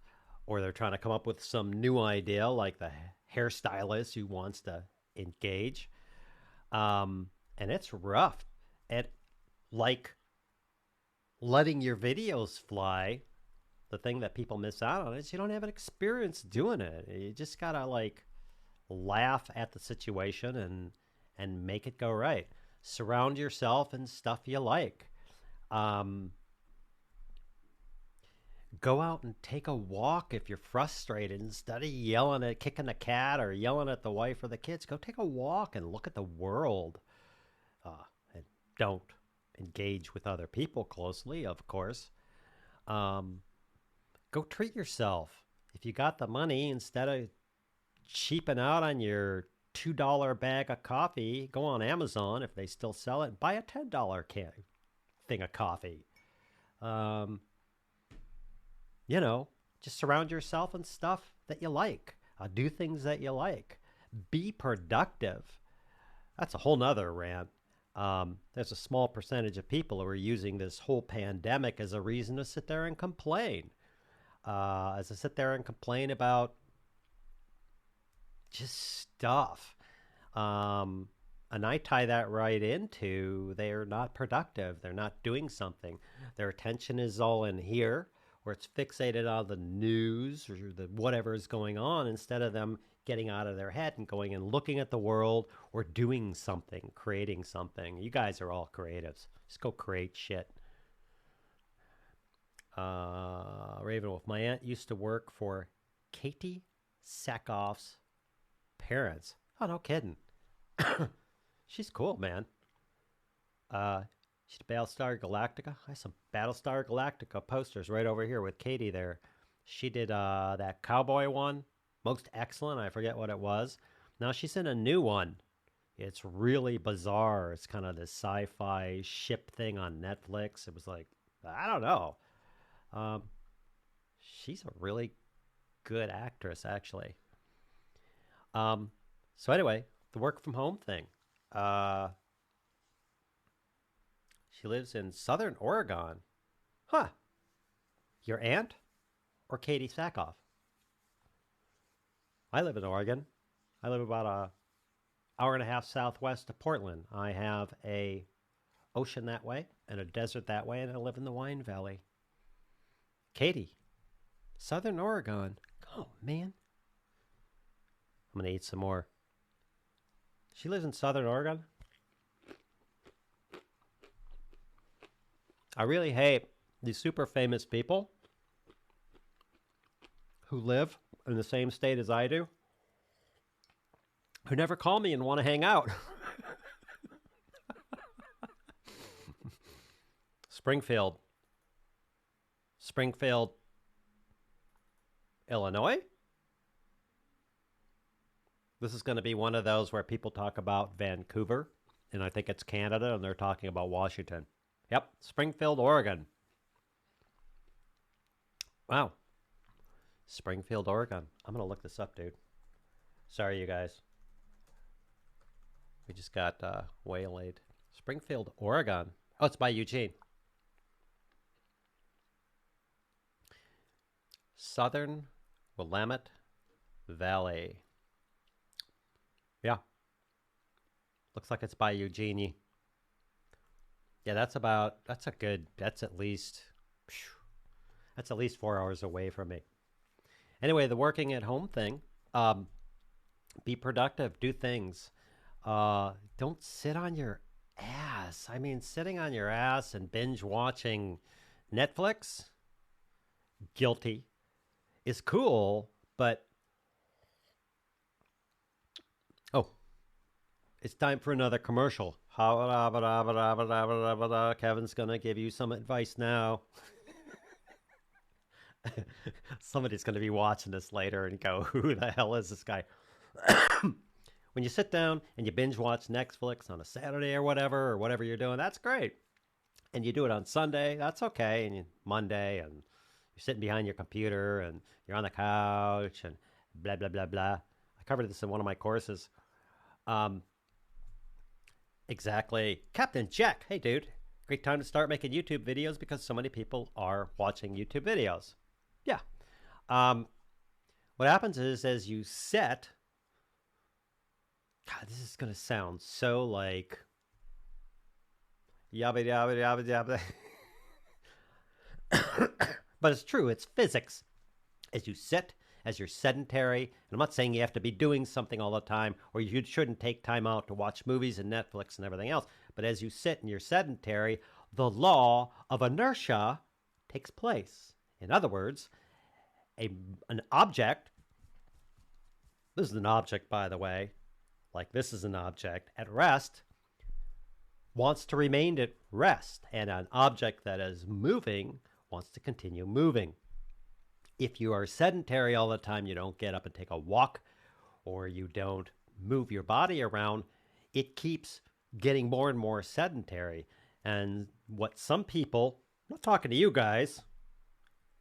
[SPEAKER 1] Or they're trying to come up with some new idea like the hairstylist who wants to engage. And it's rough. And like letting your videos fly, the thing that people miss out on is you don't have an experience doing it. You just gotta like laugh at the situation and make it go right. Surround yourself in stuff you like. Go out and take a walk if you're frustrated. Instead of yelling at kicking the cat or yelling at the wife or the kids, go take a walk and look at the world. And don't engage with other people closely, of course. Go treat yourself. If you got the money, instead of cheaping out on your $2 bag of coffee, go on Amazon if they still sell it. Buy a $10 thing of coffee. Just surround yourself in stuff that you like. Do things that you like. Be productive. That's a whole nother rant. There's a small percentage of people who are using this whole pandemic as a reason to sit there and complain. As I sit there and complain about just stuff. And I tie that right into they're not productive. They're not doing something. Their attention is all in here, or it's fixated on the news or the whatever is going on, instead of them getting out of their head and going and looking at the world or doing something, creating something. You guys are all creatives. Just go create shit. Ravenwolf, my aunt used to work for Katie Sackhoff's parents. Oh, no kidding. She's cool, man. She's Battlestar Galactica. I have some Battlestar Galactica posters right over here with Katie there. She did that cowboy one. Most excellent. I forget what it was. Now she's in a new one. It's really bizarre. It's kind of this sci-fi ship thing on Netflix. It was like, I don't know. She's a really good actress, actually. So anyway, the work from home thing. She lives in Southern Oregon. Huh. Your aunt or Katie Sackhoff? I live in Oregon. I live about a hour and a half southwest of Portland. I have a ocean that way and a desert that way, and I live in the Wine Valley. Katie, Southern Oregon. Oh, man. I'm going to eat some more. She lives in Southern Oregon. I really hate these super famous people who live in the same state as I do, who never call me and want to hang out. Springfield, Illinois. This is going to be one of those where people talk about Vancouver, and I think it's Canada, and they're talking about Washington. Yep, Springfield, Oregon. Wow. Springfield, Oregon. I'm going to look this up, dude. Sorry, you guys. We just got waylaid. Springfield, Oregon. Oh, it's by Eugene. Southern Willamette Valley. Yeah. Looks like it's by Eugenie. Yeah, that's at least 4 hours away from me. Anyway, the working at home thing, be productive, do things. Don't sit on your ass. I mean, sitting on your ass and binge watching Netflix, guilty, is cool, but it's time for another commercial. Kevin's going to give you some advice now. Somebody's going to be watching this later and go, who the hell is this guy? When you sit down and you binge watch Netflix on a Saturday or whatever you're doing, that's great. And you do it on Sunday, that's okay. And Monday, and you're sitting behind your computer and you're on the couch and blah, blah, blah, blah. I covered this in one of my courses. Exactly. Captain Jack. Hey, dude. Great time to start making YouTube videos because so many people are watching YouTube videos. Yeah. What happens is as you set... God, this is going to sound so like... Yabba, yabba, yabba, yabba. But it's true. It's physics. As you sit, as you're sedentary, and I'm not saying you have to be doing something all the time, or you shouldn't take time out to watch movies and Netflix and everything else, but as you sit and you're sedentary, the law of inertia takes place. In other words, an object, this is an object, by the way, like this is an object, at rest, wants to remain at rest, and an object that is moving wants to continue moving. If you are sedentary all the time, you don't get up and take a walk, or you don't move your body around, it keeps getting more and more sedentary. And what some people, I'm not talking to you guys,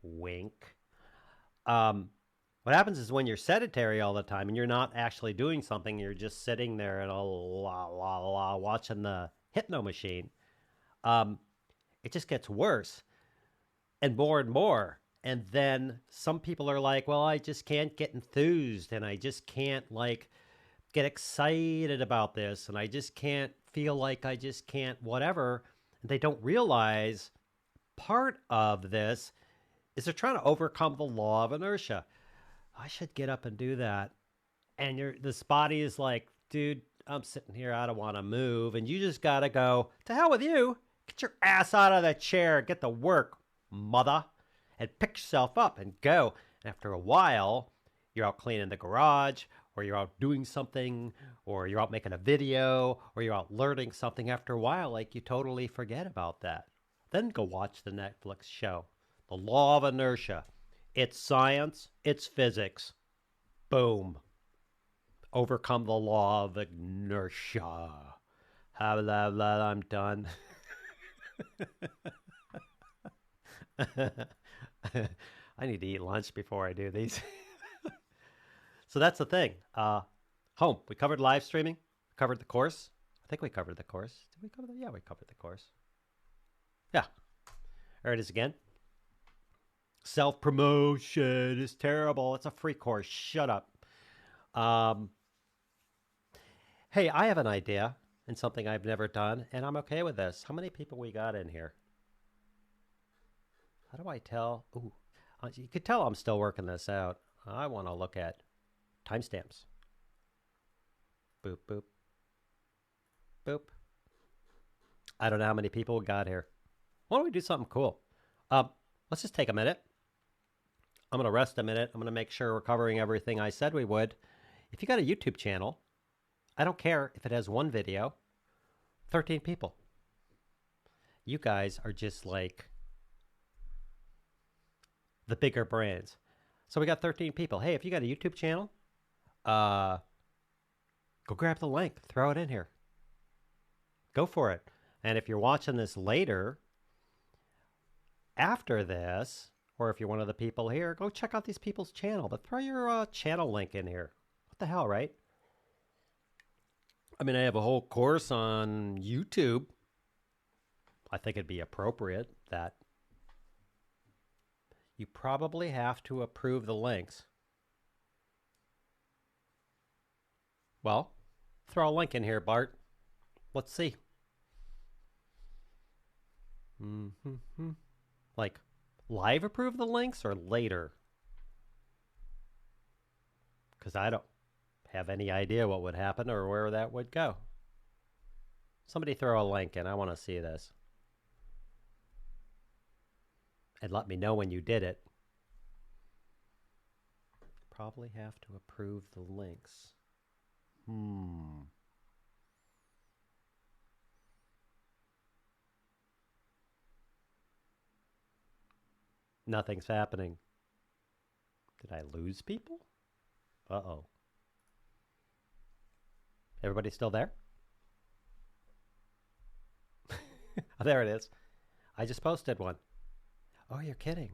[SPEAKER 1] wink. What happens is when you're sedentary all the time and you're not actually doing something, you're just sitting there and watching the hypno machine, it just gets worse and more. And then some people are like, well, I just can't get enthused and I just can't get excited about this and I just can't feel like I just can't whatever. And they don't realize part of this is they're trying to overcome the law of inertia. I should get up and do that. And this body is like, dude, I'm sitting here. I don't want to move. And you just got to go, to hell with you. Get your ass out of that chair. Get to work, mother. And pick yourself up and go. And after a while, you're out cleaning the garage, or you're out doing something, or you're out making a video, or you're out learning something. After a while, you totally forget about that. Then go watch the Netflix show. The law of inertia. It's science. It's physics. Boom. Overcome the law of inertia. I'm done. I need to eat lunch before I do these. So that's the thing. Home. We covered live streaming. We covered the course. I think we covered the course. Did we cover that? Yeah, we covered the course. Yeah, there it is again. Self-promotion is terrible. It's a free course. Shut up. Um, hey, I have an idea and something I've never done, and I'm okay with this. How many people we got in here? How do I tell? Ooh, you could tell I'm still working this out. I want to look at timestamps. Boop, boop, boop. I don't know how many people we got here. Why don't we do something cool? Let's just take a minute. I'm going to rest a minute. I'm going to make sure we're covering everything I said we would. If you got a YouTube channel, I don't care if it has one video, 13 people. You guys are just like the bigger brands. So we got 13 people. Hey, if you got a YouTube channel, go grab the link, throw it in here. Go for it. And if you're watching this later, after this, or if you're one of the people here, go check out these people's channel. But throw your channel link in here. What the hell, right? I mean, I have a whole course on YouTube. I think it'd be appropriate that you probably have to approve the links. Well, throw a link in here, Bart. Let's see. Like, live approve the links or later? Because I don't have any idea what would happen or where that would go. Somebody throw a link in. I want to see this. And let me know when you did it. Probably have to approve the links. Nothing's happening. Did I lose people? Uh-oh. Everybody still there? Oh, there it is. I just posted one. Oh, you're kidding.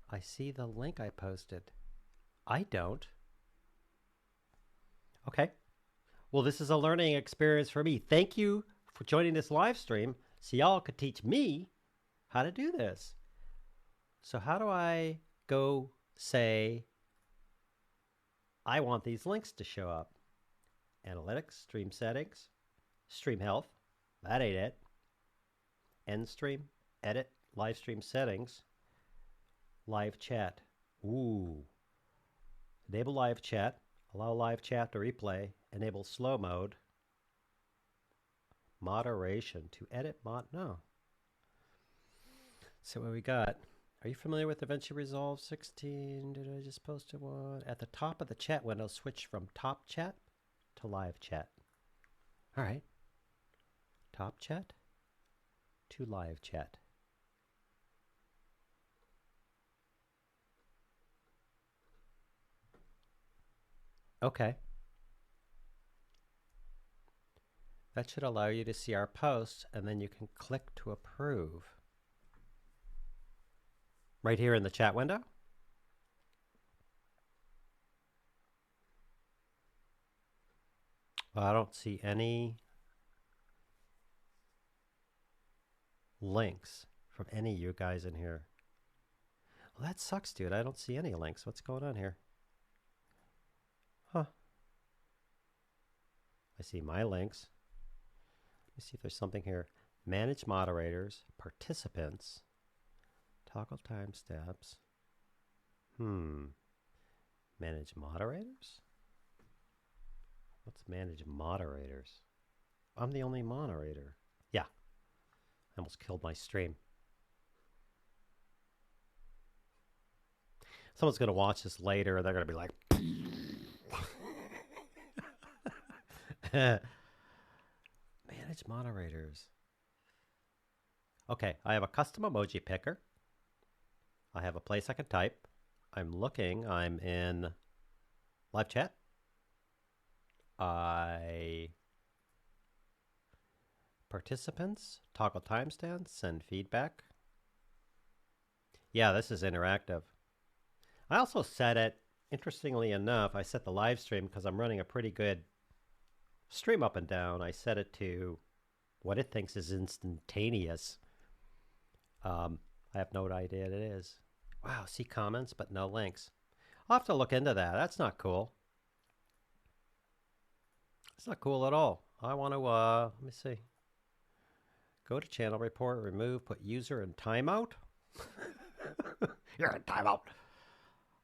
[SPEAKER 1] I see the link I posted. I don't. Okay. Well, this is a learning experience for me. Thank you for joining this live stream so y'all could teach me how to do this. So how do I go say, I want these links to show up? Analytics, stream settings, stream health. That ain't it. End stream, edit, live stream settings, live chat. Ooh. Enable live chat, allow live chat to replay, enable slow mode, moderation to edit no. So what we got? Are you familiar with DaVinci Resolve 16? Did I just post one? At the top of the chat window, switch from top chat to live chat. All right. Top chat to live chat. Okay. That should allow you to see our posts, and then you can click to approve. Right here in the chat window. Well, I don't see any links from any of you guys in here. Well, that sucks, dude. I don't see any links. What's going on here? Huh. I see my links. Let me see if there's something here. Manage moderators, participants, toggle timestamps. Manage moderators? Let's manage moderators. I'm the only moderator. Yeah. I almost killed my stream. Someone's going to watch this later and they're going to be like, manage moderators. Okay, I have a custom emoji picker. I have a place I can type. I'm looking. I'm in live chat. Participants, toggle timestamps, send feedback. Yeah, this is interactive. I also set it, interestingly enough, I set the live stream because I'm running a pretty good stream up and down. I set it to what it thinks is instantaneous. I have no idea what it is. Wow, see comments, but no links. I'll have to look into that. That's not cool. It's not cool at all. I want to, let me see. Go to channel report, remove, put user in timeout. You're in timeout.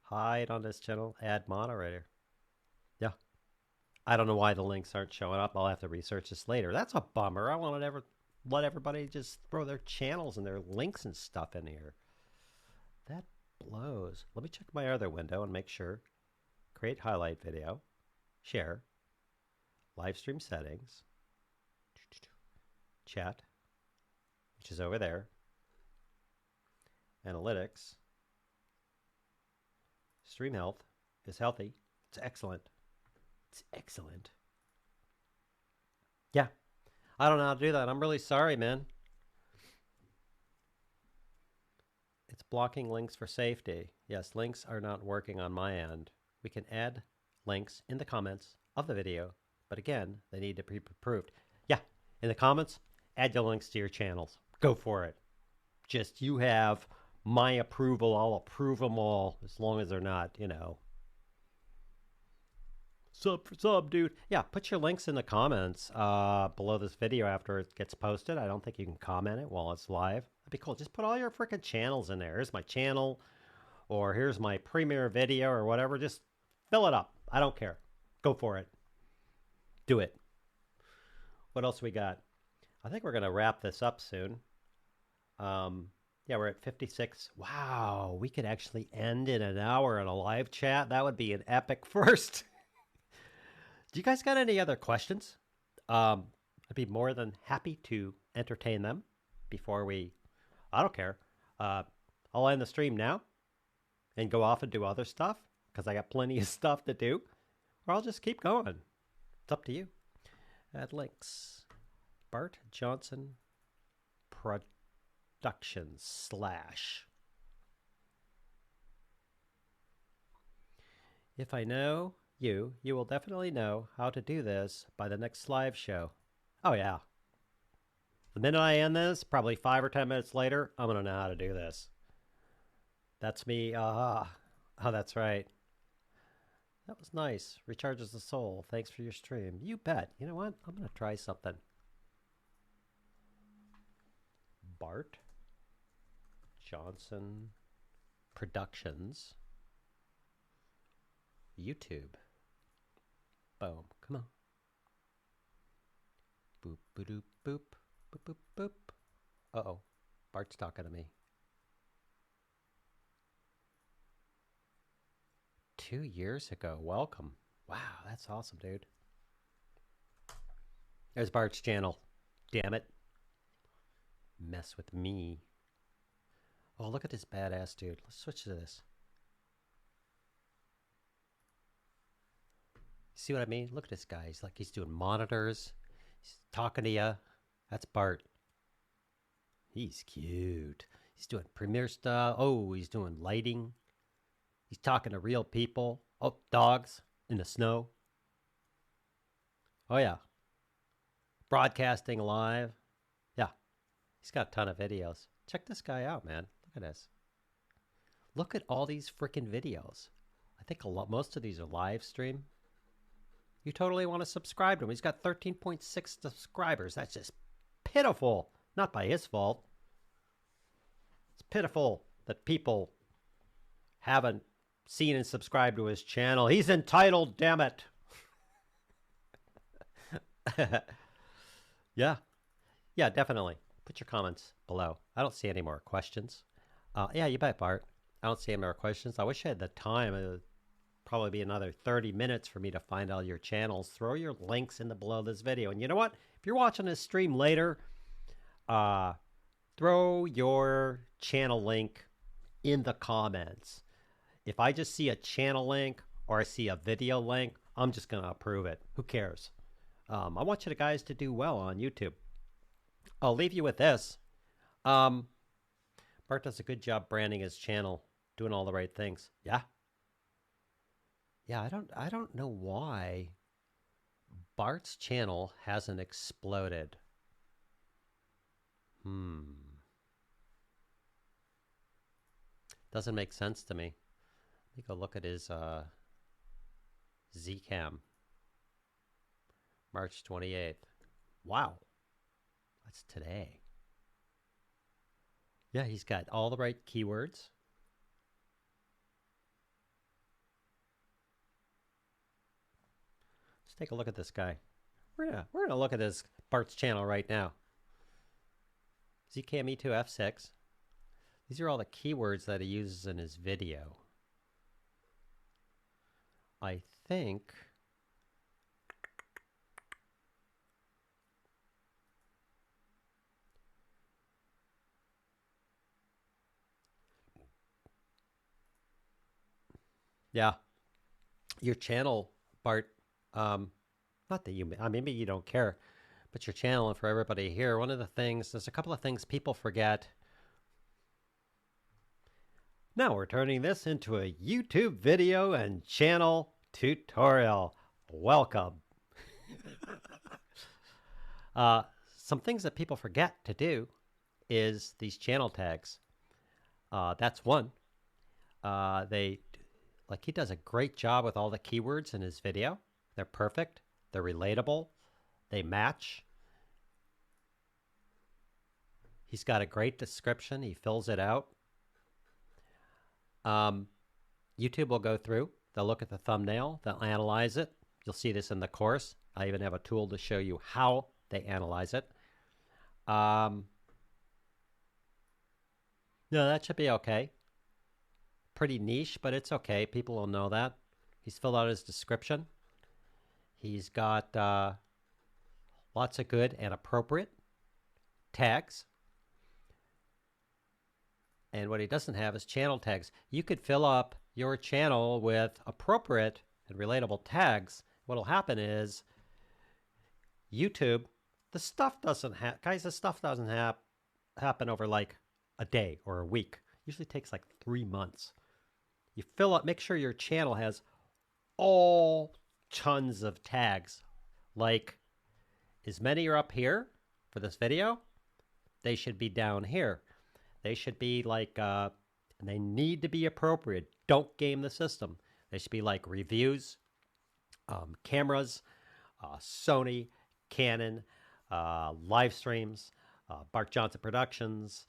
[SPEAKER 1] Hide on this channel, add moderator. Yeah. I don't know why the links aren't showing up. I'll have to research this later. That's a bummer. I want to let everybody just throw their channels and their links and stuff in here. That blows. Let me check my other window and make sure. Create highlight video. Share. Live stream settings. Chat, which is over there. Analytics. Stream health is healthy. It's excellent. It's excellent. Yeah. I don't know how to do that. I'm really sorry, man. It's blocking links for safety. Yes, links are not working on my end. We can add links in the comments of the video, but again, they need to be approved. Yeah, in the comments, add your links to your channels. Go for it. Just you have my approval. I'll approve them all as long as they're not, you know, sub for sub, dude. Yeah, put your links in the comments below this video after it gets posted. I don't think you can comment it while it's live. That'd be cool. Just put all your freaking channels in there. Here's my channel, or here's my premiere video, or whatever. Just fill it up. I don't care. Go for it. Do it. What else we got? I think we're going to wrap this up soon. Yeah, we're at 56. Wow, we could actually end in an hour in a live chat. That would be an epic first. Do you guys got any other questions? I'd be more than happy to entertain them before we... I don't care. I'll end the stream now and go off and do other stuff because I got plenty of stuff to do. Or I'll just keep going. It's up to you. Add links. Bart Johnson Productions / If I know you will definitely know how to do this by the next live show. Oh, yeah. The minute I end this, probably 5 or 10 minutes later, I'm going to know how to do this. That's me. Oh, that's right. That was nice. Recharges the soul. Thanks for your stream. You bet. You know what? I'm going to try something. Bart Johnson Productions YouTube. Boom. Come on. Boop, boop, boop, boop, boop, boop. Uh-oh. Bart's talking to me. 2 years ago. Welcome. Wow, that's awesome, dude. There's Bart's channel. Damn it. Mess with me. Oh, look at this badass dude. Let's switch to this. See what I mean? Look at this guy. He's like, he's doing monitors. He's talking to you. That's Bart. He's cute. He's doing premiere stuff. Oh, he's doing lighting. He's talking to real people. Oh, dogs in the snow. Oh, yeah. Broadcasting live. Yeah. He's got a ton of videos. Check this guy out, man. Look at this. Look at all these freaking videos. I think most of these are live stream. You totally want to subscribe to him. He's got 13.6 subscribers. That's just pitiful. Not by his fault. It's pitiful that people haven't seen and subscribed to his channel. He's entitled, damn it. Yeah. Yeah, definitely. Put your comments below. I don't see any more questions. Yeah, you bet, Bart. I don't see any more questions. I wish I had the time. It would probably be another 30 minutes for me to find all your channels. Throw your links in the below this video. And you know what? If you're watching this stream later, throw your channel link in the comments. If I just see a channel link or I see a video link, I'm just going to approve it. Who cares? I want you guys to do well on YouTube. I'll leave you with this. Bart does a good job branding his channel, doing all the right things. Yeah. Yeah, I don't know why Bart's channel hasn't exploded. Doesn't make sense to me. Let me go look at his Zcam. March 28th. Wow. That's today. Yeah, he's got all the right keywords. Let's take a look at this guy. We're gonna look at his Bart's channel right now. Zcam E2 F6. These are all the keywords that he uses in his video. I think yeah, your channel, Bart, not that you, maybe you don't care, but your channel, and for everybody here, one of the things, there's a couple of things people forget. Now we're turning this into a YouTube video and channel tutorial. Welcome. Some things that people forget to do is these channel tags. That's one. He does a great job with all the keywords in his video. They're perfect. They're relatable. They match. He's got a great description. He fills it out. YouTube will go through. They'll look at the thumbnail. They'll analyze it. You'll see this in the course. I even have a tool to show you how they analyze it. No, that should be okay. Pretty niche, but it's okay. People will know that. He's filled out his description. He's got lots of good and appropriate tags. And what he doesn't have is channel tags. You could fill up your channel with appropriate and relatable tags. What'll happen is YouTube, the stuff doesn't happen. Guys, the stuff doesn't happen over like a day or a week. Usually takes like 3 months. You fill up, make sure your channel has all tons of tags. Like, as many are up here for this video, they should be down here. They should be like, and they need to be appropriate. Don't game the system. They should be like reviews, cameras, Sony, Canon, live streams, Bart Johnson Productions,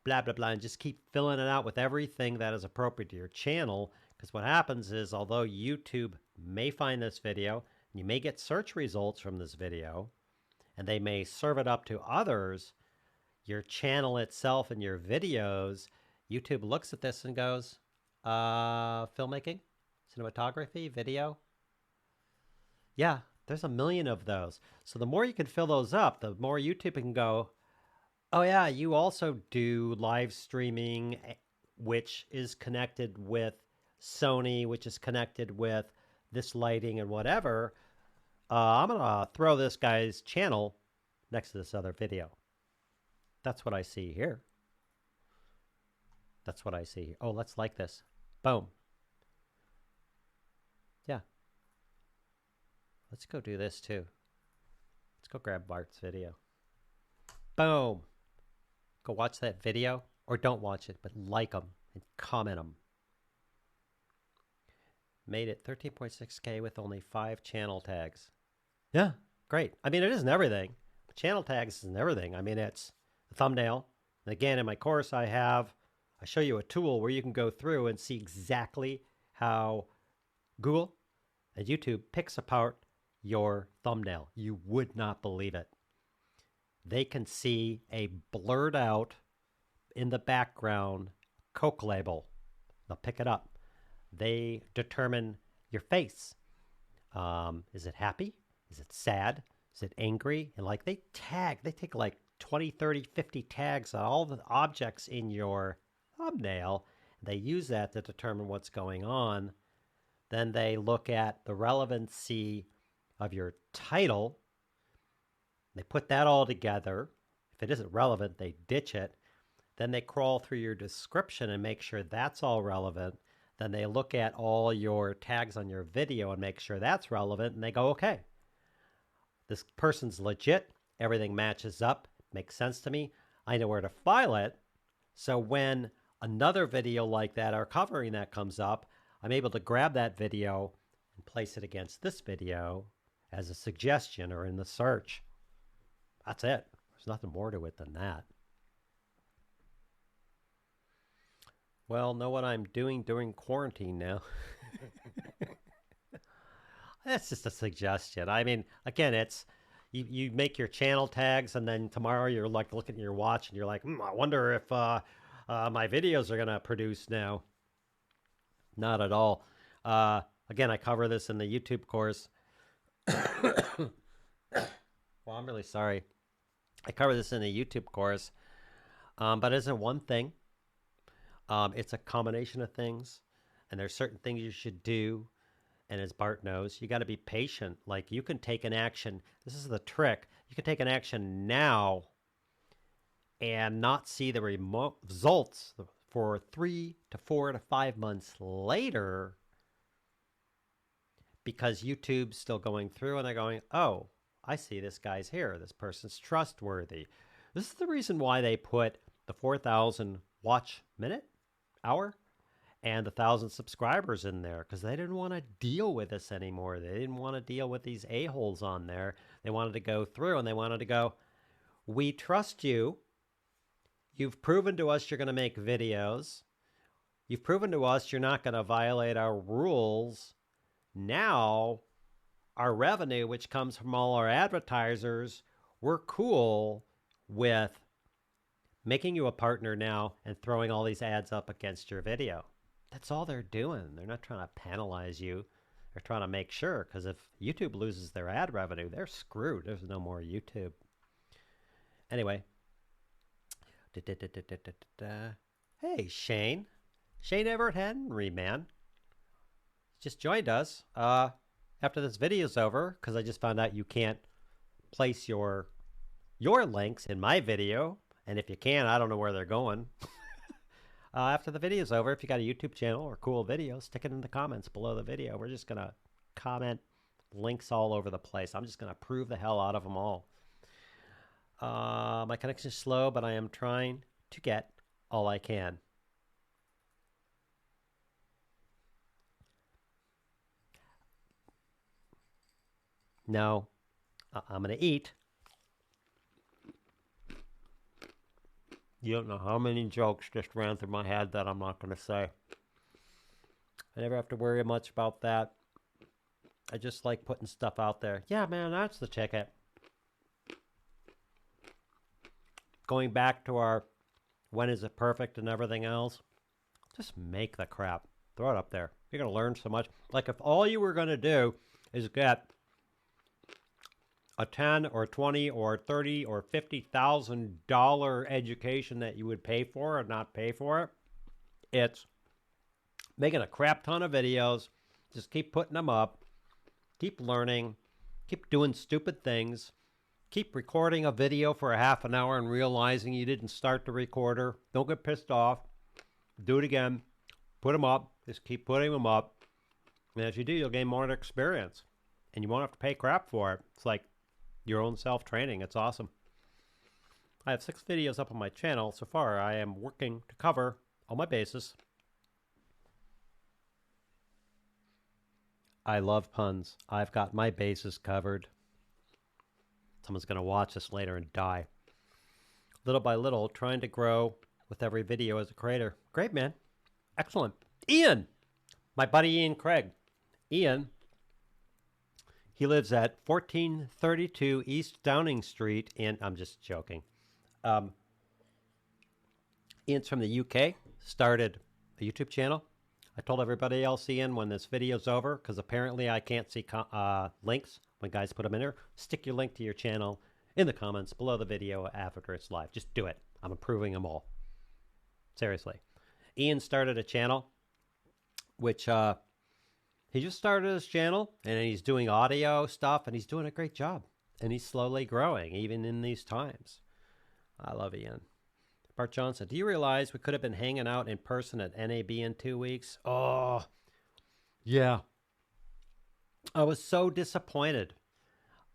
[SPEAKER 1] blah, blah, blah, and just keep filling it out with everything that is appropriate to your channel. Because what happens is, although YouTube may find this video, you may get search results from this video, and they may serve it up to others, your channel itself and your videos, YouTube looks at this and goes, filmmaking, cinematography, video. Yeah, there's a million of those. So the more you can fill those up, the more YouTube can go, oh yeah, you also do live streaming, which is connected with Sony, which is connected with this lighting and whatever. I'm going to throw this guy's channel next to this other video. That's what I see here. That's what I see here. Oh, let's like this. Boom. Yeah. Let's go do this too. Let's go grab Bart's video. Boom. Go watch that video, or don't watch it, but like them and comment them. Made it 13.6K with only 5 channel tags. Yeah, great. I mean, it isn't everything. But channel tags isn't everything. I mean, it's the thumbnail. And again, in my course, I show you a tool where you can go through and see exactly how Google and YouTube picks apart your thumbnail. You would not believe it. They can see a blurred out in the background Coke label. They'll pick it up. They determine your face. Is it happy? Is it sad? Is it angry? And like they take like 20, 30, 50 tags on all the objects in your thumbnail. They use that to determine what's going on. Then they look at the relevancy of your title. They put that all together. If it isn't relevant, they ditch it. Then they crawl through your description and make sure that's all relevant. Then they look at all your tags on your video and make sure that's relevant. And they go, okay, this person's legit. Everything matches up. Makes sense to me. I know where to file it. So when another video like that or covering that comes up, I'm able to grab that video and place it against this video as a suggestion or in the search. That's it. There's nothing more to it than that. Well, know what I'm doing during quarantine now. That's just a suggestion. I mean, again, it's you make your channel tags, and then tomorrow you're like looking at your watch and you're like, I wonder if my videos are gonna produce now. Not at all. Again, I cover this in the YouTube course. Well, I'm really sorry. I cover this in the YouTube course, but it isn't one thing. It's a combination of things, and there's certain things you should do. And as Bart knows, you got to be patient. Like, you can take an action. This is the trick. You can take an action now and not see the results for 3 to 4 to 5 months later, because YouTube's still going through and they're going, oh, I see this guy's here. This person's trustworthy. This is the reason why they put the 4,000 watch minute, hour, and 1,000 subscribers in there, because they didn't want to deal with this anymore. They didn't want to deal with these a-holes on there. They wanted to go through and they wanted to go, we trust you. You've proven to us you're going to make videos. You've proven to us you're not going to violate our rules. Now, our revenue, which comes from all our advertisers, we're cool with making you a partner now and throwing all these ads up against your video. That's all they're doing. They're not trying to penalize you. They're trying to make sure, because if YouTube loses their ad revenue, they're screwed. There's no more YouTube. Anyway. Hey, Shane. Shane Everett Henry, man. Just joined us. After this video's over, because I just found out you can't place your links in my video. And if you can, I don't know where they're going. After the video's over, if you got a YouTube channel or cool video, stick it in the comments below the video. We're just going to comment links all over the place. I'm just going to prove the hell out of them all. My connection is slow, but I am trying to get all I can. No, I'm going to eat. You don't know how many jokes just ran through my head that I'm not going to say. I never have to worry much about that. I just like putting stuff out there. Yeah, man, that's the ticket. Going back to our when is it perfect and everything else, just make the crap. Throw it up there. You're going to learn so much. Like, if all you were going to do is get a 10 or 20 or 30 or $50,000 education that you would pay for or not pay for it, it's making a crap ton of videos. Just keep putting them up. Keep learning. Keep doing stupid things. Keep recording a video for a half an hour and realizing you didn't start the recorder. Don't get pissed off. Do it again. Put them up. Just keep putting them up. And as you do, you'll gain more experience. And you won't have to pay crap for it. It's like your own self-training. It's awesome. I have 6 videos up on my channel. So far, I am working to cover all my bases. I love puns. I've got my bases covered. Someone's going to watch this later and die. Little by little, trying to grow with every video as a creator. Great, man. Excellent. Ian! My buddy Ian Craig. Ian, he lives at 1432 East Downing Street in... I'm just joking. Ian's from the UK. Started a YouTube channel. I told everybody else, Ian, when this video's over, because apparently I can't see links when guys put them in there, stick your link to your channel in the comments below the video after it's live. Just do it. I'm approving them all. Seriously. Ian started a channel, which he just started his channel, and he's doing audio stuff, and he's doing a great job. And he's slowly growing, even in these times. I love Ian. Bart Johnson, do you realize we could have been hanging out in person at NAB in 2 weeks? Oh, yeah. I was so disappointed.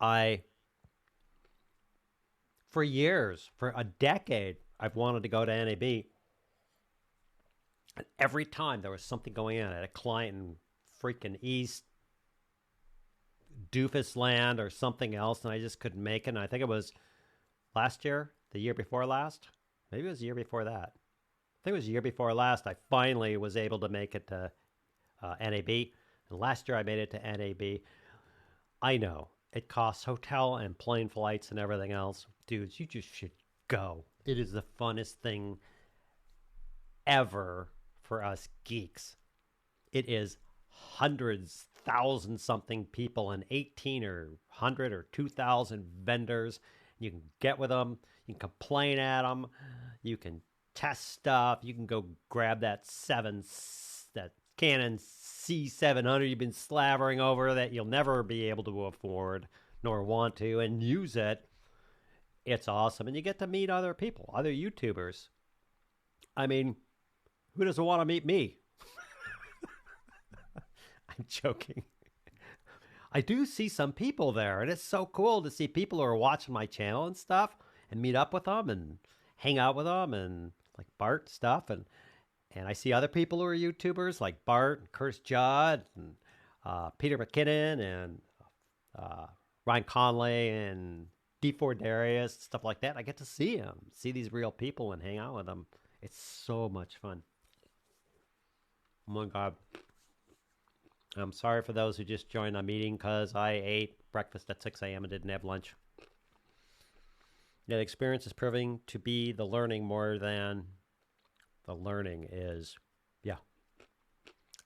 [SPEAKER 1] For years, for a decade, I've wanted to go to NAB. And every time there was something going on, I had a client in freaking East Doofus Land or something else, and I just couldn't make it. And I think it was last year, the year before last. Maybe it was the year before that. I think it was the year before last. I finally was able to make it to NAB. And last year I made it to NAB. I know it costs hotel and plane flights and everything else. Dudes, you just should go. It is the funnest thing ever for us geeks. It is hundreds, thousands something people and 18 or 100 or 2,000 vendors. You can get with them. You can complain at them. You can test stuff. You can go grab that Canon C700 you've been slavering over that you'll never be able to afford nor want to, and use it. It's awesome. And you get to meet other people, other YouTubers. I mean, who doesn't want to meet me? I'm joking. I do see some people there, and it's so cool to see people who are watching my channel and stuff and meet up with them and hang out with them and like Bart stuff. And I see other people who are YouTubers like Bart and Curtis Judd and Peter McKinnon and Ryan Conley and D4 Darius, stuff like that. I get to see them, see these real people and hang out with them. It's so much fun. Oh my God. I'm sorry for those who just joined our meeting because I ate breakfast at 6 a.m. and didn't have lunch. Yeah, the experience is proving to be the learning more than the learning is. Yeah,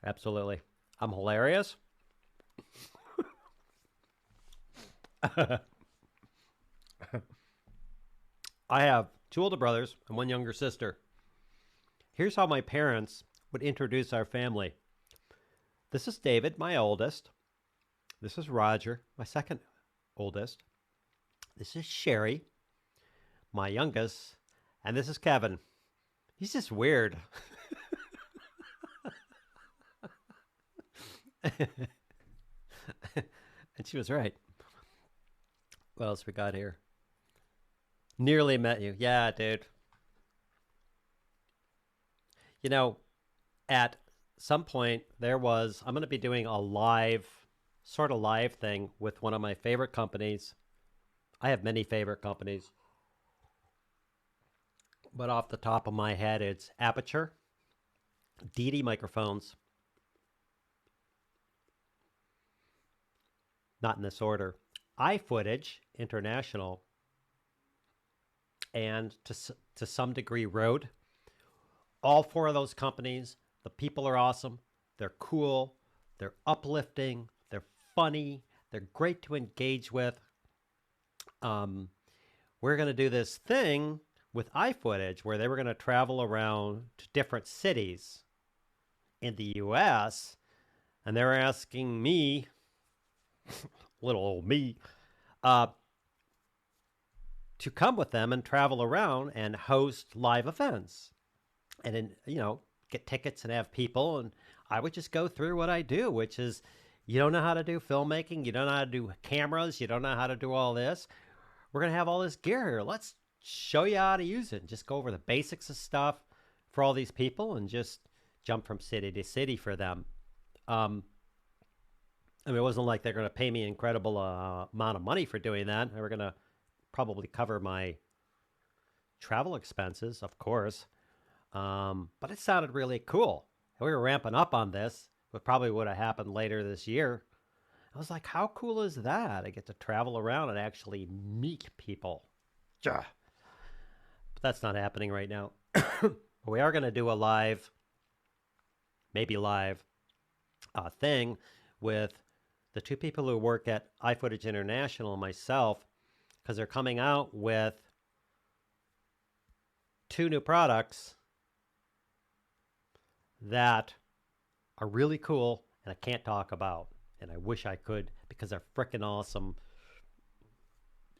[SPEAKER 1] absolutely. I'm hilarious. I have 2 older brothers and 1 younger sister. Here's how my parents would introduce our family. This is David, my oldest. This is Roger, my second oldest. This is Sherry, my youngest. And this is Kevin. He's just weird. And she was right. What else we got here? Nearly met you. Yeah, dude. You know, at some point I'm going to be doing a live thing with one of my favorite companies. I have many favorite companies, but off the top of my head, it's Aperture, DD microphones, not in this order, iFootage International, and to some degree Rode. All 4 of those companies, the people are awesome. They're cool. They're uplifting. They're funny. They're great to engage with. We're going to do this thing with iFootage where they were going to travel around to different cities in the U.S. And they were asking me, little old me, to come with them and travel around and host live events. And then, get tickets and have people. And I would just go through what I do, which is you don't know how to do filmmaking. You don't know how to do cameras. You don't know how to do all this. We're going to have all this gear here. Let's show you how to use it and just go over the basics of stuff for all these people and just jump from city to city for them. I mean, it wasn't like they're going to pay me an incredible amount of money for doing that. They were going to probably cover my travel expenses, of course. But it sounded really cool. We were ramping up on this. It probably would have happened later this year. I was like, how cool is that? I get to travel around and actually meet people. But that's not happening right now. We are going to do a live thing with the 2 people who work at iFootage International and myself, because they're coming out with 2 new products that are really cool and I can't talk about. And I wish I could because they're freaking awesome.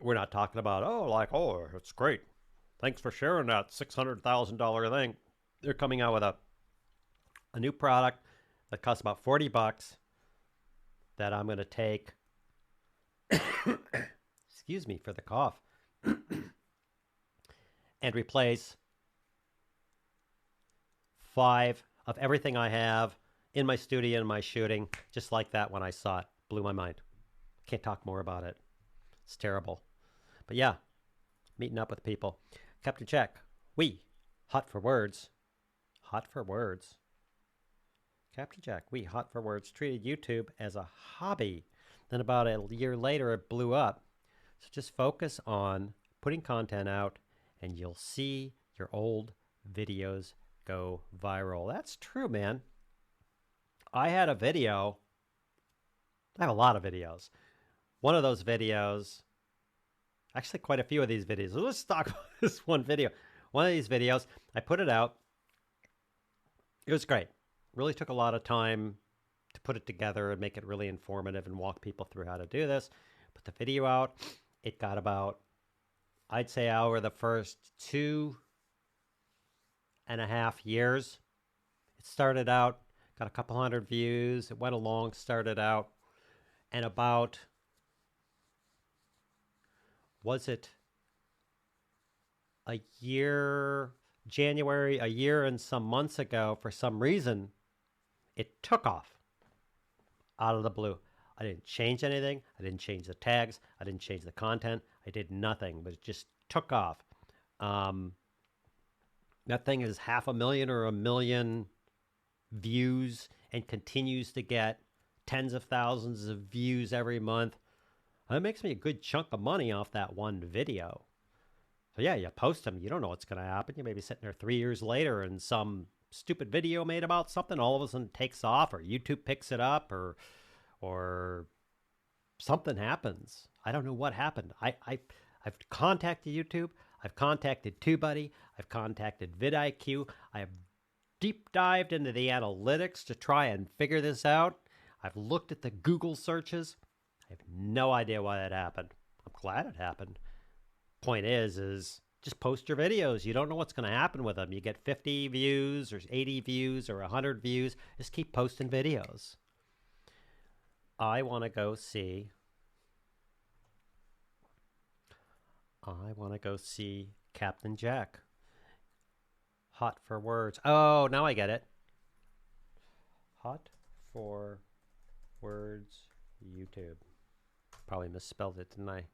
[SPEAKER 1] We're not talking about, oh, it's great. Thanks for sharing that $600,000 thing. They're coming out with a new product that costs about $40 that I'm going to take. Excuse me for the cough. And replace 5 of everything I have in my studio and my shooting, just like that when I saw it. Blew my mind. Can't talk more about it. It's terrible. But yeah, meeting up with people. Captain Jack, we, hot for words. Hot for words. Captain Jack, we, hot for words, treated YouTube as a hobby. Then about a year later, it blew up. So just focus on putting content out and you'll see your old videos go viral. That's true, man. I had a video. I have a lot of videos. One of those videos, actually quite a few of these videos. Let's talk about this one video. One of these videos, I put it out. It was great. Really took a lot of time to put it together and make it really informative and walk people through how to do this. Put the video out. It got about, I'd say, over the first 2.5 years. It started out, got a couple hundred views. It went along, started out, and about, was it a year, January, a year and some months ago, for some reason, it took off out of the blue. I didn't change anything. I didn't change the tags. I didn't change the content. I did nothing, but it just took off. That thing is 500,000 or 1 million views and continues to get tens of thousands of views every month. That makes me a good chunk of money off that one video. So yeah, you post them. You don't know what's going to happen. You may be sitting there 3 years later and some stupid video made about something all of a sudden takes off, or YouTube picks it up, or something happens. I don't know what happened. I've contacted YouTube. I've contacted TubeBuddy. I've contacted vidIQ. I have deep dived into the analytics to try and figure this out. I've looked at the Google searches. I have no idea why that happened. I'm glad it happened. Point is just post your videos. You don't know what's going to happen with them. You get 50 views or 80 views or 100 views. Just keep posting videos. I want to go see Captain Jack. Hot for words. Oh, now I get it. Hot for words YouTube. Probably misspelled it, didn't I?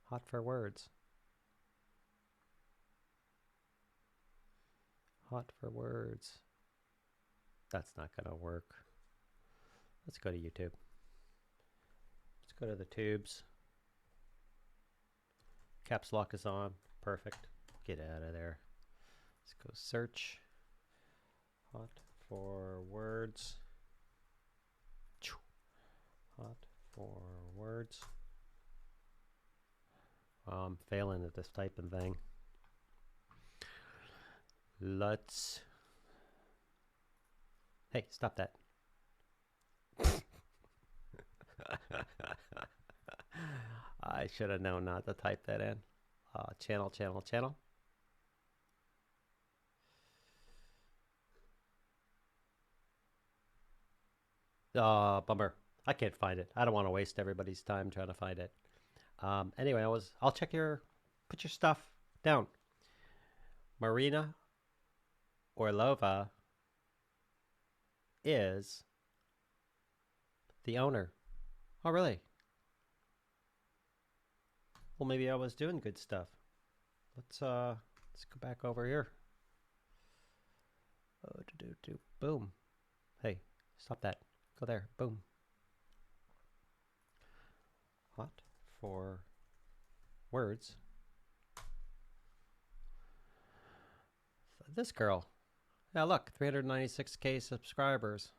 [SPEAKER 1] Hot for words. Hot for words. That's not going to work. Let's go to YouTube. Let's go to the tubes. Caps lock is on. Perfect. Get out of there. Let's go search. Hot for words. Hot for words. I'm failing at this typing thing. Let's. Hey, stop that. I should have known not to type that in. Channel. Bummer. I can't find it. I don't want to waste everybody's time trying to find it. Anyway, I'll check put your stuff down. Marina Orlova is the owner. Oh, really? Well, maybe I was doing good stuff. Let's go back over here. Oh, boom. Hey, stop that. Go there. Boom. Hot for words. This girl. Yeah, look, 396K subscribers.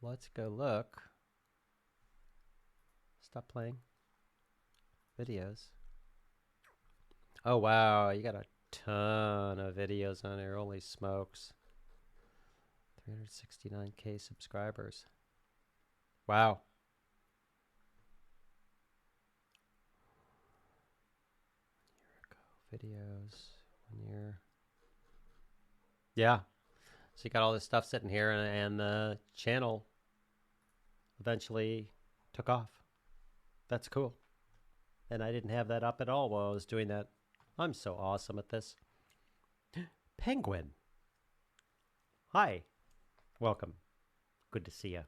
[SPEAKER 1] Let's go look. Stop playing. Videos. Oh, wow. You got a ton of videos on here. Holy smokes. 369K subscribers. Wow. Videos. 1 year. Yeah. So you got all this stuff sitting here, and the channel eventually took off. That's cool. And I didn't have that up at all while I was doing that. I'm so awesome at this. Penguin. Hi, welcome. Good to see you.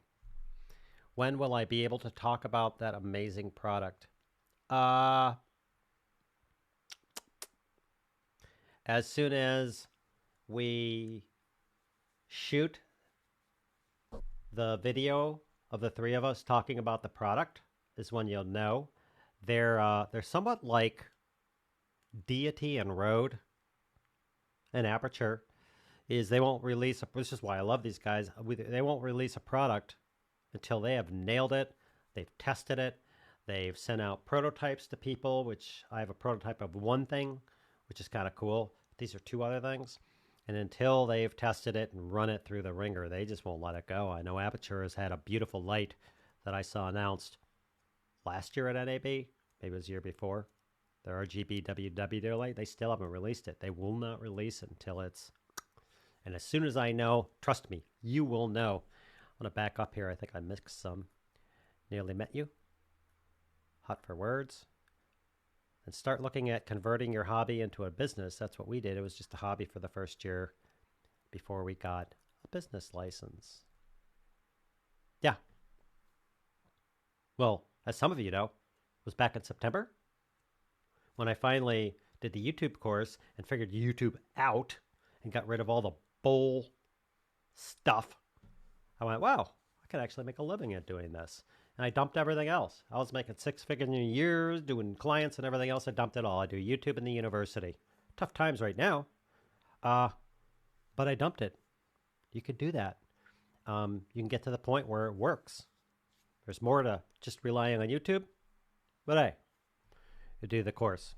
[SPEAKER 1] When will I be able to talk about that amazing product? As soon as we shoot the video of the three of us talking about the product is when you'll know. They're somewhat like Deity and Rode and Aperture. Is they won't release a, this is why I love these guys. They won't release a product until they have nailed it. They've tested it. They've sent out prototypes to people, which I have a prototype of one thing, which is kind of cool. These are two other things. And until they've tested it and run it through the ringer, they just won't let it go. I know Aperture has had a beautiful light that I saw announced last year at NAB. Maybe it was the year before. Their RGB WW light. They still haven't released it. They will not release it until it's... And as soon as I know, trust me, you will know. I'm going to back up here. I think I mixed some. Nearly Met You. Hot for Words. And start looking at converting your hobby into a business. That's what we did. It was just a hobby for the first year before we got a business license. Yeah. Well, as some of you know, it was back in September when I finally did the YouTube course and figured YouTube out and got rid of all the bull stuff. I went, wow, I could actually make a living at doing this. And I dumped everything else. I was making 6 figures in a year, doing clients and everything else. I dumped it all. I do YouTube and the university. Tough times right now. But I dumped it. You could do that. You can get to the point where it works. There's more to just relying on YouTube. But hey, you do the course.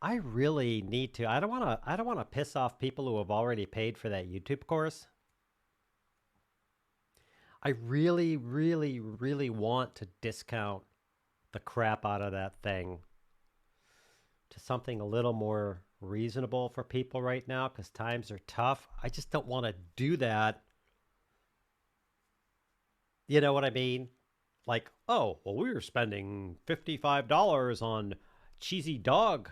[SPEAKER 1] I really need to. I don't want to piss off people who have already paid for that YouTube course. I really, really, really want to discount the crap out of that thing to something a little more reasonable for people right now because times are tough. I just don't want to do that. You know what I mean? Like, oh, well, we were spending $55 on cheesy dog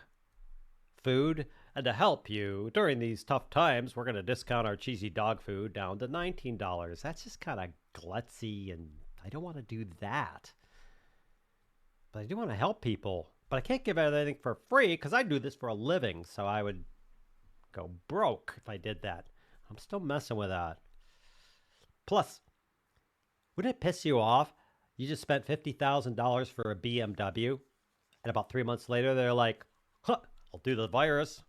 [SPEAKER 1] food, and to help you during these tough times, we're going to discount our cheesy dog food down to $19. That's just kind of glutzy, and I don't want to do that. But I do want to help people. But I can't give anything for free because I do this for a living, so I would go broke if I did that. I'm still messing with that. Plus, wouldn't it piss you off? You just spent $50,000 for a BMW, and about 3 months later, they're like, huh, I'll do the virus.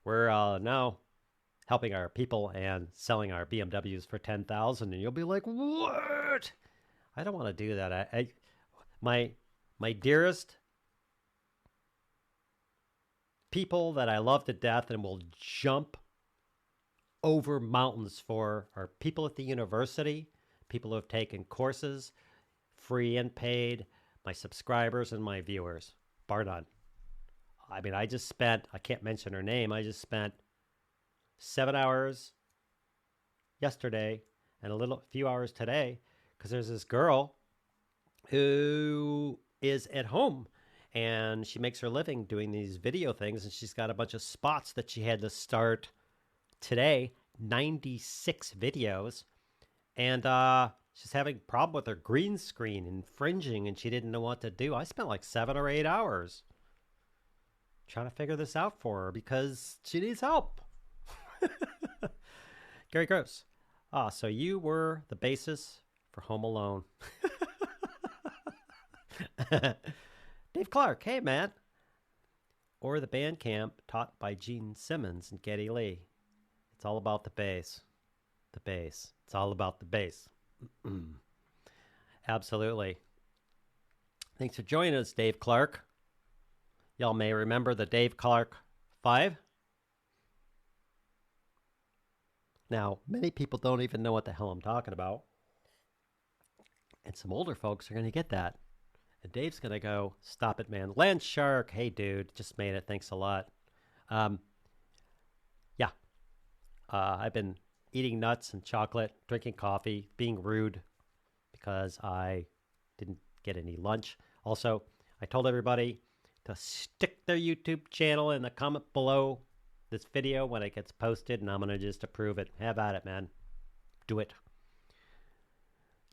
[SPEAKER 1] We're now helping our people and selling our BMWs for $10,000, and you'll be like, what? I don't want to do that. My dearest people that I love to death and will jump over mountains for are people at the university, people who have taken courses, free and paid, my subscribers and my viewers, bar none. I mean, I just spent, I can't mention her name, I just spent 7 hours yesterday and a few hours today because there's this girl who is at home and she makes her living doing these video things, and she's got a bunch of spots that she had to start today, 96 videos, and she's having a problem with her green screen infringing, and she didn't know what to do. I spent like 7 or 8 hours trying to figure this out for her because she needs help. Gary Gross. So you were the basis for Home Alone. Dave Clark, hey man. Or the band camp taught by Gene Simmons and Geddy Lee. It's all about the bass. The bass. It's all about the bass. Absolutely. Thanks for joining us, Dave Clark. Y'all may remember the Dave Clark 5. Now, many people don't even know what the hell I'm talking about. And some older folks are going to get that. And Dave's going to go, stop it, man. Land Shark, hey, dude, just made it. Thanks a lot. Yeah. I've been eating nuts and chocolate, drinking coffee, being rude because I didn't get any lunch. Also, I told everybody to stick their YouTube channel in the comment below this video when it gets posted, and I'm going to just approve it. Have at it, man. Do it.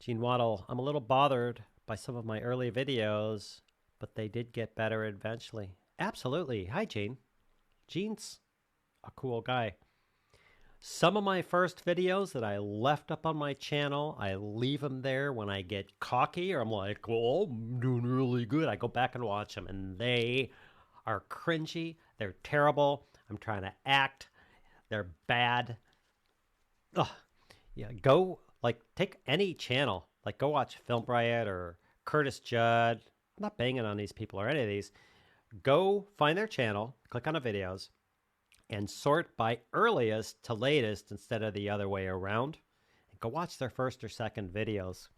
[SPEAKER 1] Gene Waddle, I'm a little bothered by some of my early videos, but they did get better eventually. Absolutely. Hi, Gene. Gene's a cool guy. Some of my first videos that I left up on my channel, I leave them there when I get cocky or I'm like, well, I'm doing really good. I go back and watch them, and they are cringy. They're terrible. I'm trying to act. They're bad. Ugh. Yeah, go, like, take any channel. Like, go watch Film Riot or Curtis Judd. I'm not banging on these people or any of these. Go find their channel, click on the videos, and sort by earliest to latest instead of the other way around. And go watch their first or second videos.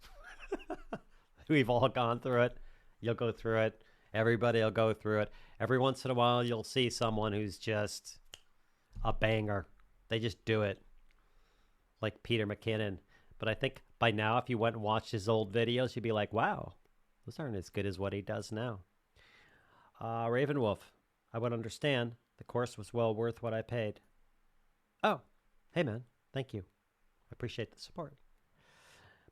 [SPEAKER 1] We've all gone through it. You'll go through it. Everybody will go through it. Every once in a while, you'll see someone who's just a banger. They just do it. Like Peter McKinnon. But I think by now, if you went and watched his old videos, you'd be like, wow, those aren't as good as what he does now. Ravenwolf, I would understand. The course was well worth what I paid. Oh, hey man, thank you. I appreciate the support.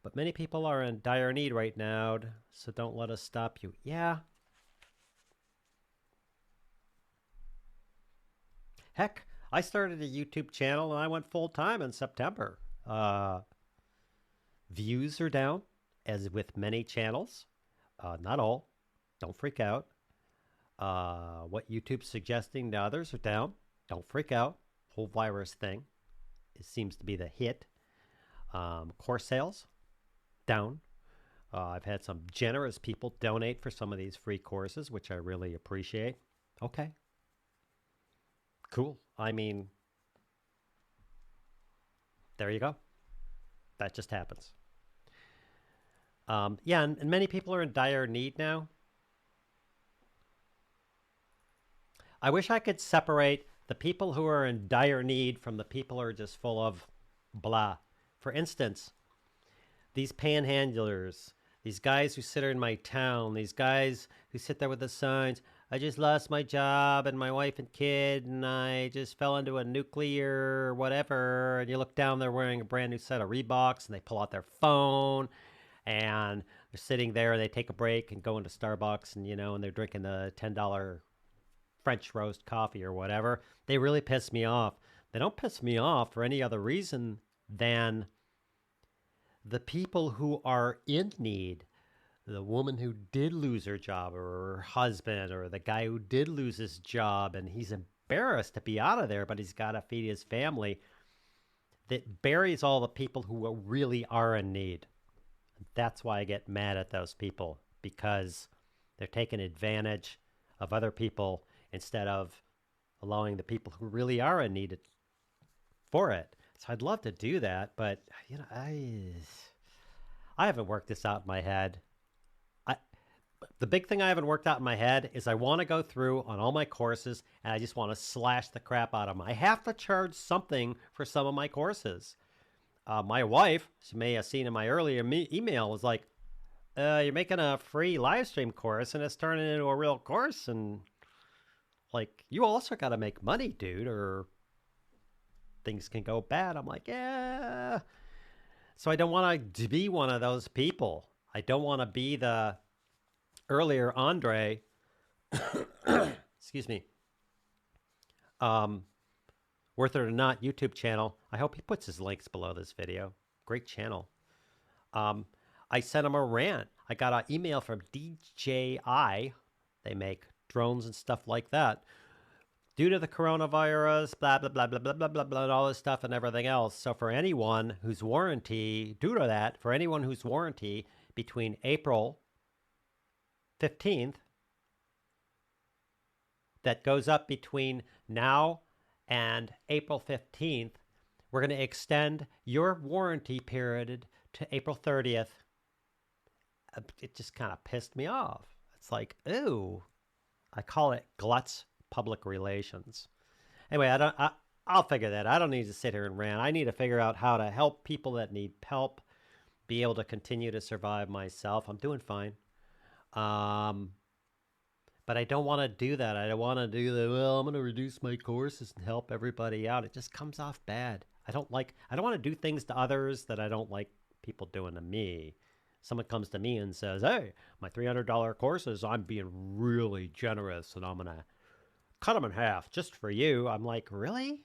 [SPEAKER 1] But many people are in dire need right now, so don't let us stop you. Yeah. Heck, I started a YouTube channel and I went full time in September. Views are down, as with many channels. Not all. Don't freak out. What YouTube's suggesting to others are down. Don't freak out. Whole virus thing. It seems to be the hit. Course sales, down. I've had some generous people donate for some of these free courses, which I really appreciate. Okay. Cool. I mean, there you go. That just happens. Yeah, and many people are in dire need now. I wish I could separate the people who are in dire need from the people who are just full of blah. For instance, these panhandlers, these guys who sit in my town, these guys who sit there with the signs, I just lost my job and my wife and kid, and I just fell into a nuclear whatever. And you look down, they're wearing a brand new set of Reeboks, and they pull out their phone, and they're sitting there, and they take a break and go into Starbucks, and and they're drinking the $10 French roast coffee or whatever. They really piss me off. They don't piss me off for any other reason than the people who are in need. The woman who did lose her job, or her husband, or the guy who did lose his job and he's embarrassed to be out of there, but he's got to feed his family. That buries all the people who really are in need. That's why I get mad at those people, because they're taking advantage of other people instead of allowing the people who really are in need for it. So I'd love to do that, but I haven't worked this out in my head. The big thing I haven't worked out in my head is I want to go through on all my courses and I just want to slash the crap out of them. I have to charge something for some of my courses. My wife, she may have seen in my earlier email, was like, you're making a free live stream course and it's turning into a real course, and like, you also got to make money, dude, or things can go bad. I'm like, yeah. So I don't want to be one of those people. I don't want to be the earlier Andre, excuse me, Worth It or Not YouTube channel. I hope he puts his links below this video. Great channel. I sent him a rant. I got an email from DJI. They make drones and stuff like that. Due to the coronavirus, blah, blah, blah, blah, blah, blah, blah, blah, and all this stuff and everything else. So for anyone whose warranty, due to that, for anyone whose warranty between April 15th, that goes up between now and April 15th, we're going to extend your warranty period to April 30th. It just kind of pissed me off. It's like, ooh, I call it Glutz public relations. Anyway, I'll figure that. I don't need to sit here and rant. I need to figure out how to help people that need help, be able to continue to survive myself. I'm doing fine. But I don't want to do that. I don't want to do the, well, I'm going to reduce my courses and help everybody out. It just comes off bad. I don't want to do things to others that I don't like people doing to me. Someone comes to me and says, hey, my $300 courses, I'm being really generous and I'm going to cut them in half just for you. I'm like, really?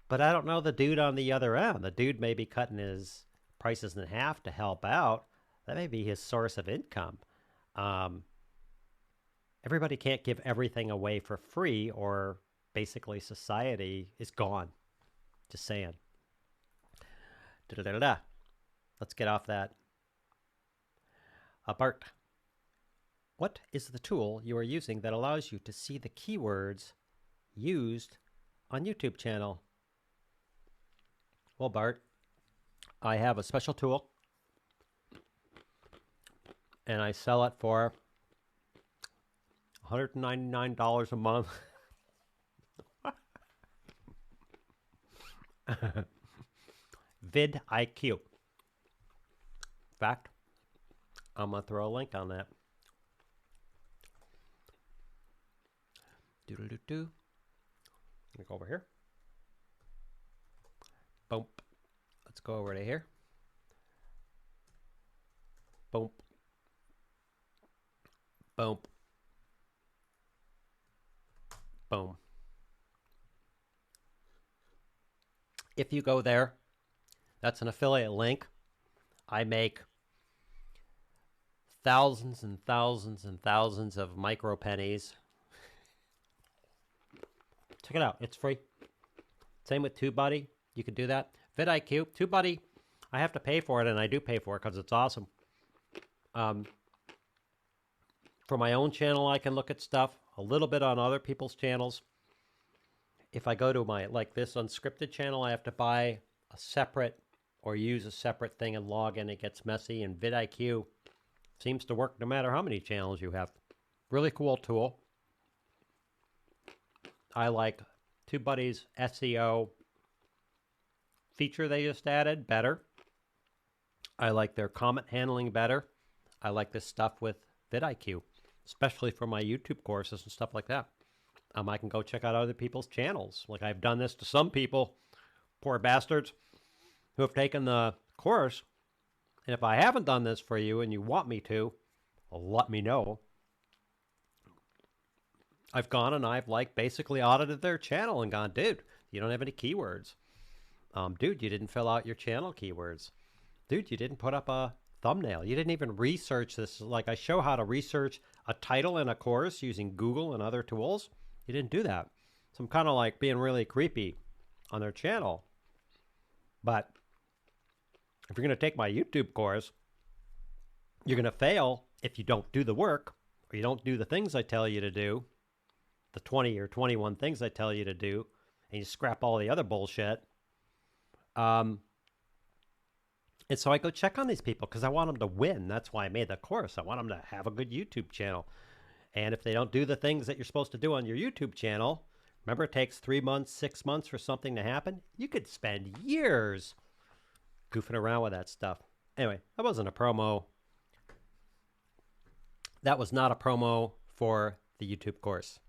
[SPEAKER 1] But I don't know the dude on the other end. The dude may be cutting his prices in half to help out. That may be his source of income. Everybody can't give everything away for free, or basically society is gone. Just saying. Da-da-da-da. Let's get off that. Bart, what is the tool you are using that allows you to see the keywords used on YouTube channel? Well, Bart, I have a special tool, and I sell it for $199 a month. vidIQ. In fact, I'm going to throw a link on that. Doodle-doo-doo. Let me go over here. Boom. Let's go over to here. Boom. Boom. Boom. If you go there, that's an affiliate link. I make thousands and thousands and thousands of micro pennies. Check it out. It's free. Same with TubeBuddy. You can do that. vidIQ. TubeBuddy, I have to pay for it, and I do pay for it because it's awesome. For my own channel, I can look at stuff a little bit on other people's channels. If I go to my, like this Unscripted channel, I have to buy a separate or use a separate thing and log in. It gets messy, and vidIQ seems to work no matter how many channels you have. Really cool tool. I like TubeBuddy's SEO feature they just added better. I like their comment handling better. I like this stuff with vidIQ, especially for my YouTube courses and stuff like that. I can go check out other people's channels. Like I've done this to some people, poor bastards, who have taken the course. And if I haven't done this for you and you want me to, let me know. I've gone and I've basically audited their channel and gone, dude, you don't have any keywords. Dude, you didn't fill out your channel keywords. Dude, you didn't put up a thumbnail. You didn't even research this. Like I show how to research a title in a course using Google and other tools. You didn't do that. So I'm kind of like being really creepy on their channel. But if you're going to take my YouTube course, you're going to fail if you don't do the work, or you don't do the things I tell you to do, the 20 or 21 things I tell you to do, and you scrap all the other bullshit. And so I go check on these people because I want them to win. That's why I made the course. I want them to have a good YouTube channel. And if they don't do the things that you're supposed to do on your YouTube channel, remember it takes 3 months, 6 months for something to happen? You could spend years goofing around with that stuff. Anyway, that wasn't a promo. That was not a promo for the YouTube course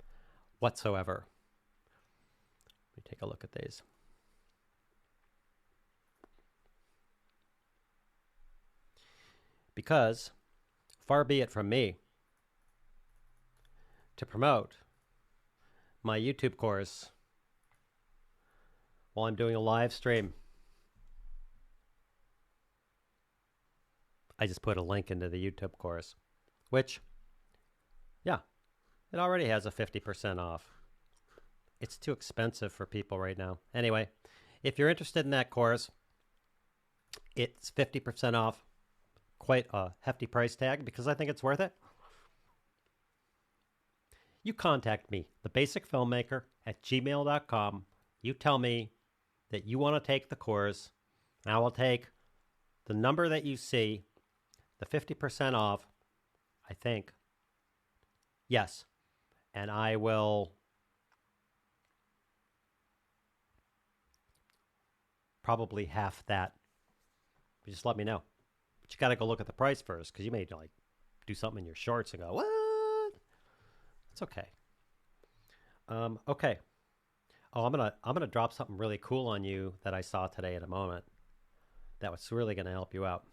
[SPEAKER 1] whatsoever. Let me take a look at these. Because far be it from me to promote my YouTube course while I'm doing a live stream. I just put a link into the YouTube course, which, yeah, it already has a 50% off. It's too expensive for people right now. Anyway, if you're interested in that course, it's 50% off. Quite a hefty price tag because I think it's worth it. You contact me, thebasicfilmmaker@gmail.com. You tell me that you want to take the course, and I will take the number that you see, the 50% off, I think. Yes. And I will probably half that. Just let me know. But you got to go look at the price first because you may do something in your shorts and go, what? It's okay. Okay. Oh, I'm gonna drop something really cool on you that I saw today in a moment. That was really gonna help you out.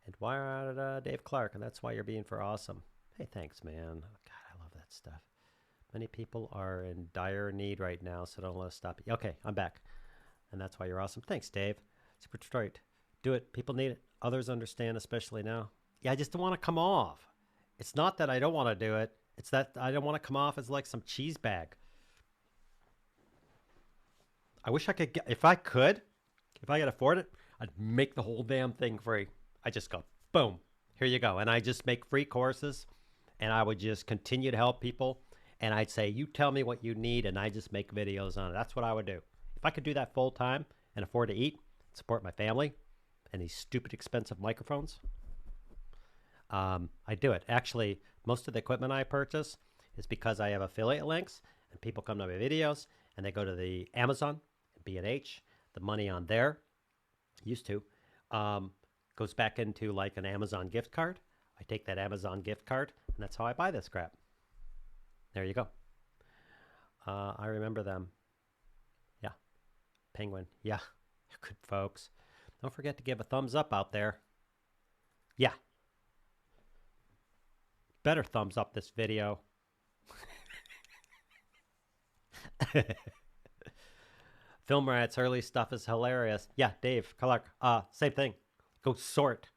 [SPEAKER 1] And why Dave Clark? And that's why you're being for awesome. Hey, thanks, man. God, I love that stuff. Many people are in dire need right now, so don't let us stop you. Okay, I'm back. And that's why you're awesome. Thanks, Dave. Super Detroit. Do it. People need it. Others understand, especially now. Yeah, I just don't want to come off. It's not that I don't want to do it. It's that I don't want to come off as like some cheese bag. I wish I could get, if I could afford it, I'd make the whole damn thing free. I just go, boom, here you go. And I just make free courses and I would just continue to help people. And I'd say, you tell me what you need and I just make videos on it. That's what I would do. If I could do that full time and afford to eat, support my family, and these stupid expensive microphones, I do it. Actually, most of the equipment I purchase is because I have affiliate links and people come to my videos and they go to the Amazon, B&H, the money on there, used to, goes back into like an Amazon gift card. I take that Amazon gift card and that's how I buy this crap. There you go. I remember them. Yeah. Penguin. Yeah. Good folks. Don't forget to give a thumbs up out there. Yeah. Better thumbs up this video. Film Rat's early stuff is hilarious. Yeah, Dave, Clark, same thing. Go sort.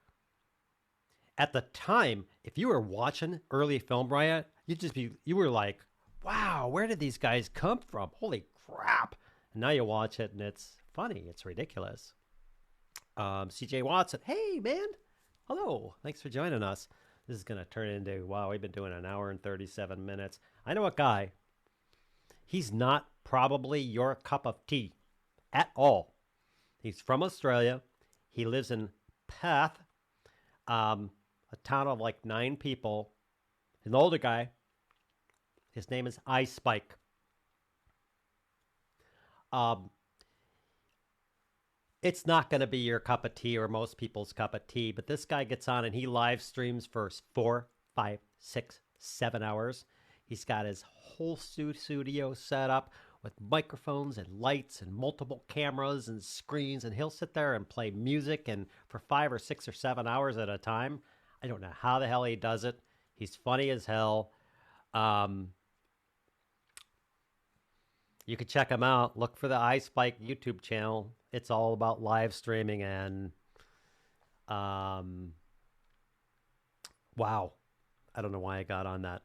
[SPEAKER 1] At the time, if you were watching early Film Riot, you were like, wow, where did these guys come from? Holy crap. And now you watch it and it's funny. It's ridiculous. CJ Watson, hey, man. Hello. Thanks for joining us. This is going to turn into, wow, we've been doing an hour and 37 minutes. I know a guy. He's not probably your cup of tea at all. He's from Australia. He lives in Perth, a town of like 9 people. He's an older guy. His name is iSpike. It's not going to be your cup of tea or most people's cup of tea, but this guy gets on and he live streams for 4, 5, 6, 7 hours. He's got his whole studio set up with microphones and lights and multiple cameras and screens, and he'll sit there and play music and for 5 or 6 or 7 hours at a time. I don't know how the hell he does it. He's funny as hell. You could check him out. Look for the iSpike YouTube channel. It's all about live streaming and wow. I don't know why I got on that.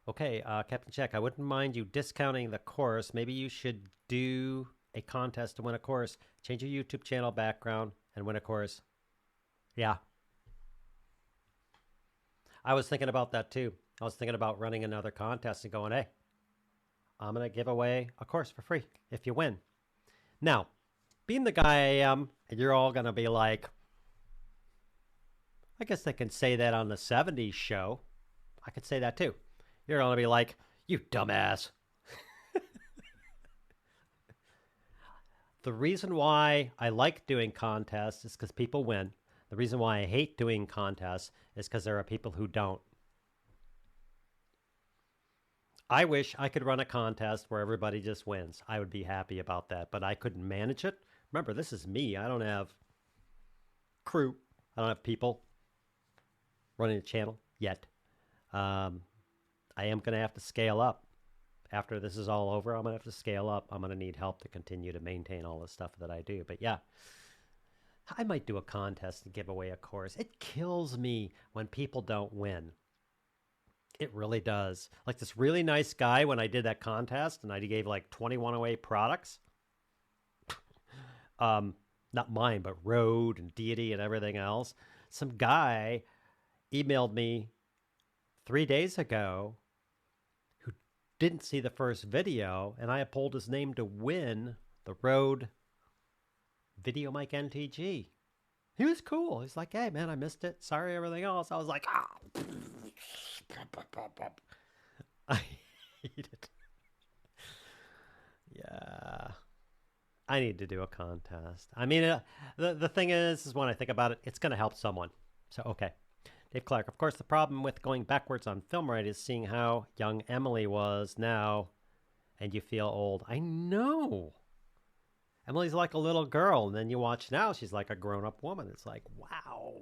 [SPEAKER 1] Okay, Captain Check, I wouldn't mind you discounting the course. Maybe you should do a contest to win a course. Change your YouTube channel background and win a course. Yeah. I was thinking about that too. I was thinking about running another contest and going, hey, I'm going to give away a course for free if you win. Now, being the guy I am, and you're all going to be like, I guess they can say that on the 70s show. I could say that too. You're going to be like, you dumbass. The reason why I like doing contests is because people win. The reason why I hate doing contests is because there are people who don't. I wish I could run a contest where everybody just wins. I would be happy about that, but I couldn't manage it. Remember, this is me. I don't have crew. I don't have people running the channel yet. I am going to have to scale up. After this is all over, I'm going to have to scale up. I'm going to need help to continue to maintain all the stuff that I do. But yeah, I might do a contest and give away a course. It kills me when people don't win. It really does. Like this really nice guy, when I did that contest and I gave like 21 away products. Not mine, but Rode and Deity and everything else. Some guy emailed me 3 days ago who didn't see the first video, and I pulled his name to win the Rode Video Mic NTG. He was cool. He's like, hey, man, I missed it. Sorry, everything else. I was like, ah. I hate it. Yeah. I need to do a contest. I mean, the thing is when I think about it, it's going to help someone. So, okay. Dave Clark. Of course, the problem with going backwards on film right is seeing how young Emily was now, and you feel old. I know. Emily's like a little girl, and then you watch now, she's like a grown-up woman. It's like, wow.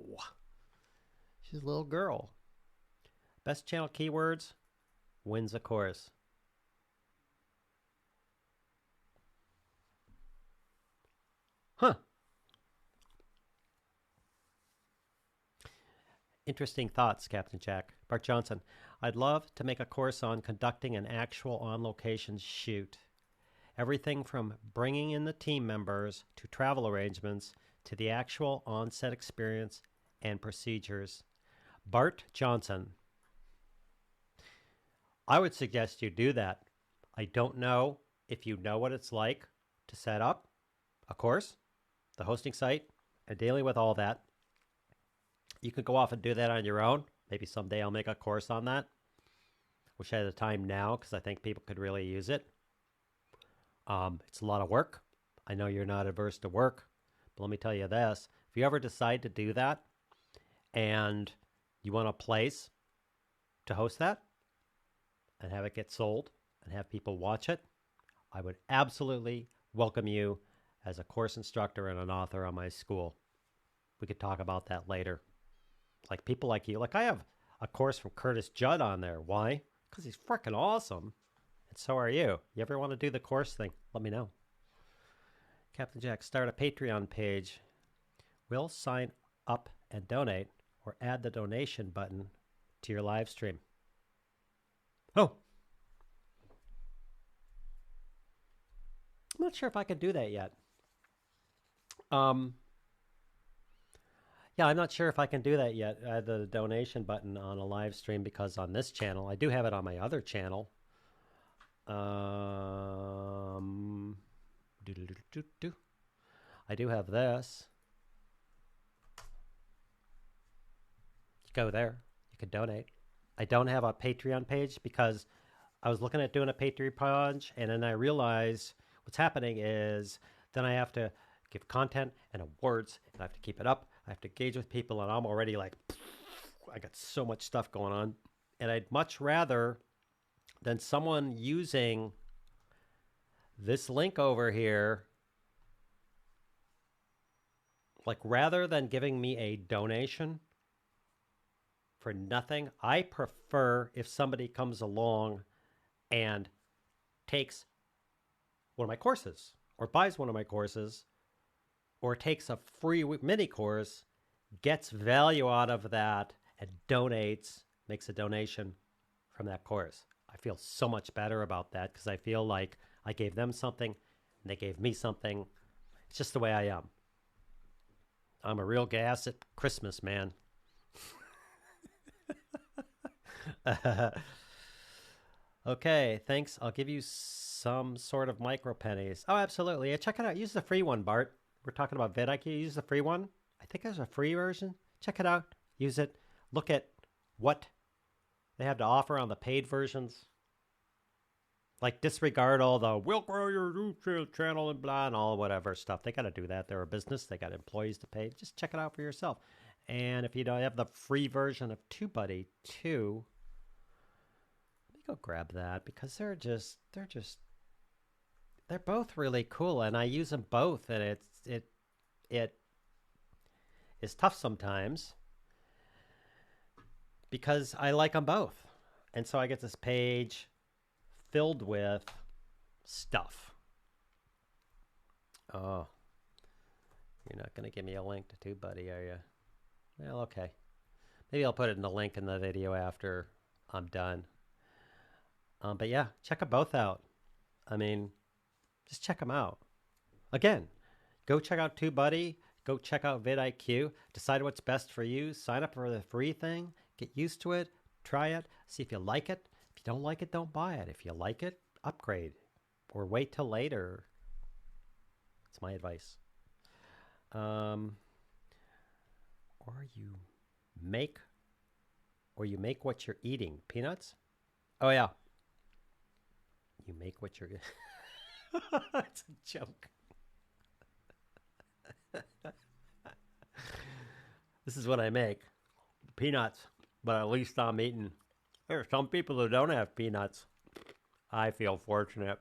[SPEAKER 1] She's a little girl. Best channel keywords wins a course. Huh. Interesting thoughts, Captain Jack. Bart Johnson. I'd love to make a course on conducting an actual on-location shoot. Everything from bringing in the team members to travel arrangements to the actual on-set experience and procedures. Bart Johnson. I would suggest you do that. I don't know if you know what it's like to set up a course, the hosting site, and dealing with all that. You could go off and do that on your own. Maybe someday I'll make a course on that. Wish I had the time now because I think people could really use it. It's a lot of work. I know you're not averse to work, but let me tell you this. If you ever decide to do that and you want a place to host that and have it get sold and have people watch it, I would absolutely welcome you as a course instructor and an author on my school. We could talk about that later. Like people like you. Like I have a course from Curtis Judd on there. Why? Because he's freaking awesome. And so are you. You ever want to do the course thing? Let me know. Captain Jack, start a Patreon page. We'll sign up and donate or add the donation button to your live stream. Oh. I'm not sure if I can do that yet. Yeah, I'm not sure if I can do that yet. Add the donation button on a live stream because on this channel, I do have it on my other channel. I do have this. You go there. You can donate. I don't have a Patreon page because I was looking at doing a Patreon page, and then I realized what's happening is then I have to give content and awards, and I have to keep it up. I have to engage with people, and I'm already like, I got so much stuff going on. And I'd much rather than someone using this link over here, like rather than giving me a donation for nothing, I prefer if somebody comes along and takes one of my courses or buys one of my courses or takes a free mini course, gets value out of that, and donates, makes a donation from that course. I feel so much better about that because I feel like I gave them something and they gave me something. It's just the way I am. I'm a real gas at Christmas, man. Okay, thanks. I'll give you some sort of micro pennies. Oh, absolutely. Yeah, check it out. Use the free one, Bart. We're talking about vidIQ. Use the free one. I think there's a free version. Check it out. Use it. Look at what they have to offer on the paid versions. Like disregard all the we'll grow your YouTube channel and blah and all whatever stuff. They got to do that. They're a business. They got employees to pay. Just check it out for yourself. And if you don't have the free version of TubeBuddy too, let me go grab that because they're both really cool, and I use them both, and it is tough sometimes because I like them both, and so I get this page filled with stuff. Oh, you're not going to give me a link to TubeBuddy, are you? Well, okay. Maybe I'll put it in the link in the video after I'm done. But yeah, check them both out. I mean, just check them out. Again, go check out TubeBuddy. Go check out vidIQ. Decide what's best for you. Sign up for the free thing. Get used to it. Try it. See if you like it. If you don't like it, don't buy it. If you like it, upgrade. Or wait till later. That's my advice. Or you make what you're eating. Peanuts? Oh, yeah. You make what you're... That's a joke. This is what I make. peanuts, but at least I'm eating. There are some people who don't have peanuts. I feel fortunate.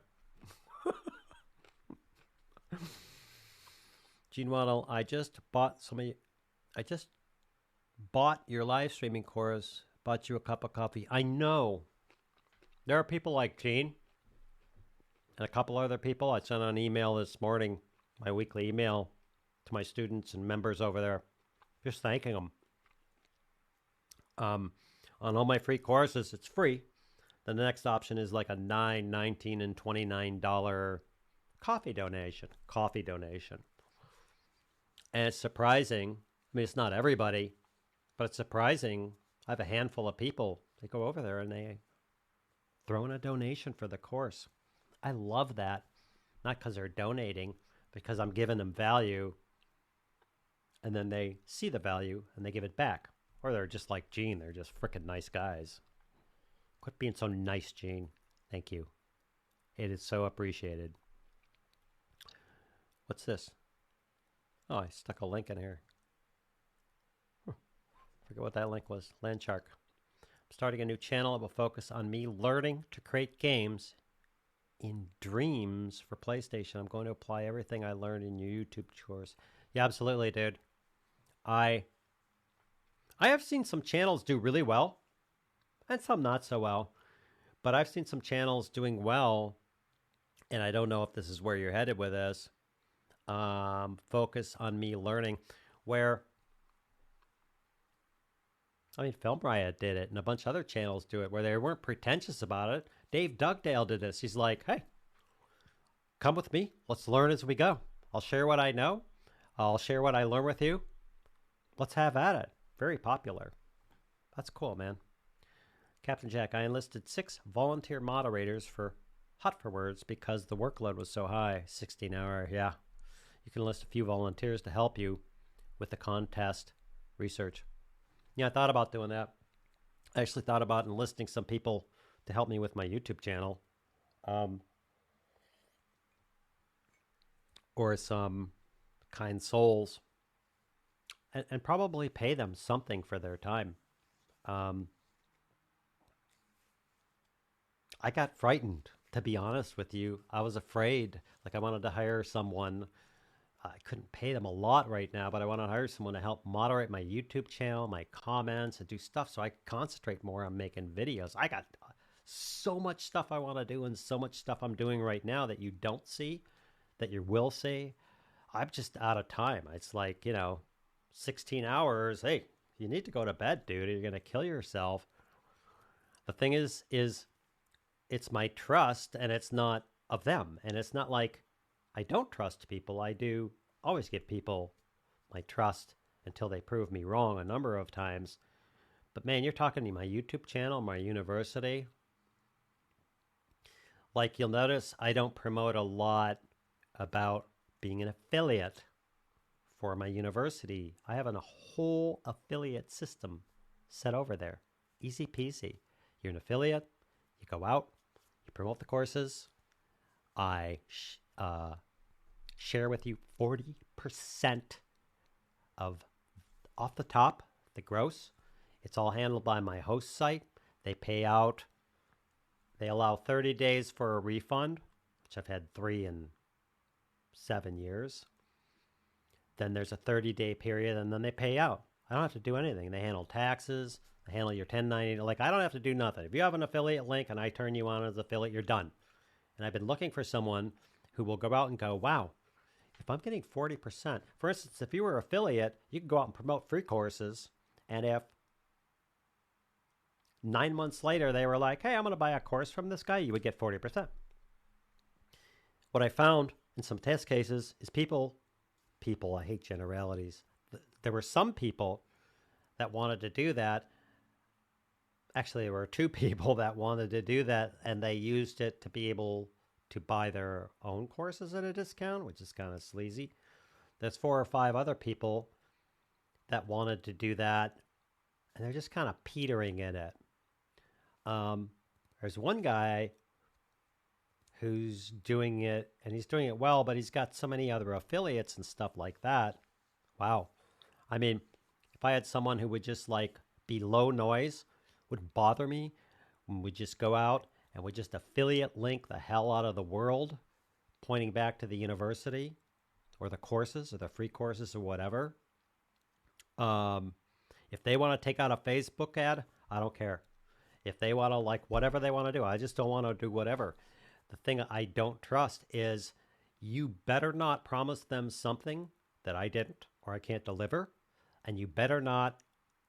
[SPEAKER 1] Gene Waddle, I just bought your live streaming course, bought you a cup of coffee. I know. There are people like Gene and a couple other people. I sent an email this morning, my weekly email to my students and members over there, just thanking them. On all my free courses, it's free. Then the next option is like a $9, $19, and $29 coffee donation. And it's surprising. I mean, it's not everybody, but it's surprising. I have a handful of people. They go over there and they throw in a donation for the course. I love that. Not because they're donating, because I'm giving them value. And then they see the value and they give it back. Or they're just like Gene. They're just freaking nice guys. Quit being so nice, Gene. Thank you. It is so appreciated. What's this? Oh, I stuck a link in here. Forget what that link was. Landshark. I'm starting a new channel that will focus on me learning to create games in dreams for PlayStation. I'm going to apply everything I learned in your YouTube course. Yeah, absolutely, dude. I have seen some channels do really well and some not so well, but I've seen some channels doing well, and I don't know if this is where you're headed with this. Focus on me learning, where, I mean, Film Riot did it, and a bunch of other channels do it, where they weren't pretentious about it. Dave Dugdale did this. He's like, hey, come with me. Let's learn as we go. I'll share what I know. I'll share what I learn with you. Let's have at it. Very popular. That's cool, man. Captain Jack, I enlisted 6 volunteer moderators for Hot for Words because the workload was so high. 16 hour, yeah. You can enlist a few volunteers to help you with the contest research. Yeah, I thought about doing that. I actually thought about enlisting some people to help me with my YouTube channel. Or some kind souls. And probably pay them something for their time. I got frightened, to be honest with you. I was afraid. Like, I wanted to hire someone. I couldn't pay them a lot right now, but I want to hire someone to help moderate my YouTube channel, my comments, and do stuff so I can concentrate more on making videos. I got so much stuff I want to do and so much stuff I'm doing right now that you don't see, that you will see. I'm just out of time. It's like, 16 hours. Hey, you need to go to bed, dude. You're going to kill yourself. The thing is it's my trust, and it's not of them. And it's not like I don't trust people. I do always give people my trust until they prove me wrong a number of times. But man, you're talking to my YouTube channel, my university. Like, you'll notice I don't promote a lot about being an affiliate for my university. I have a whole affiliate system set over there. Easy peasy. You're an affiliate. You go out. You promote the courses. I share with you 40% of off the top, the gross. It's all handled by my host site. They pay out. They allow 30 days for a refund, which I've had 3 in 7 years. Then there's a 30-day period, and then they pay out. I don't have to do anything. They handle taxes. They handle your 1090. Like, I don't have to do nothing. If you have an affiliate link and I turn you on as an affiliate, you're done. And I've been looking for someone who will go out and go, wow, if I'm getting 40%, for instance, if you were an affiliate, you could go out and promote free courses. And if 9 months later they were like, hey, I'm going to buy a course from this guy, you would get 40%. What I found in some test cases is people, I hate generalities. There were some people that wanted to do that. Actually, there were 2 people that wanted to do that, and they used it to be able to buy their own courses at a discount, which is kind of sleazy. There's 4 or 5 other people that wanted to do that, and they're just kind of petering in it. There's one guy who's doing it, and he's doing it well, but he's got so many other affiliates and stuff like that. Wow. I mean, if I had someone who would just like be low noise, wouldn't bother me when we just go out and we just affiliate link the hell out of the world, pointing back to the university or the courses or the free courses or whatever. If they want to take out a Facebook ad, I don't care. If they want to like whatever they want to do, I just don't want to do whatever. The thing I don't trust is you better not promise them something that I didn't or I can't deliver. And you better not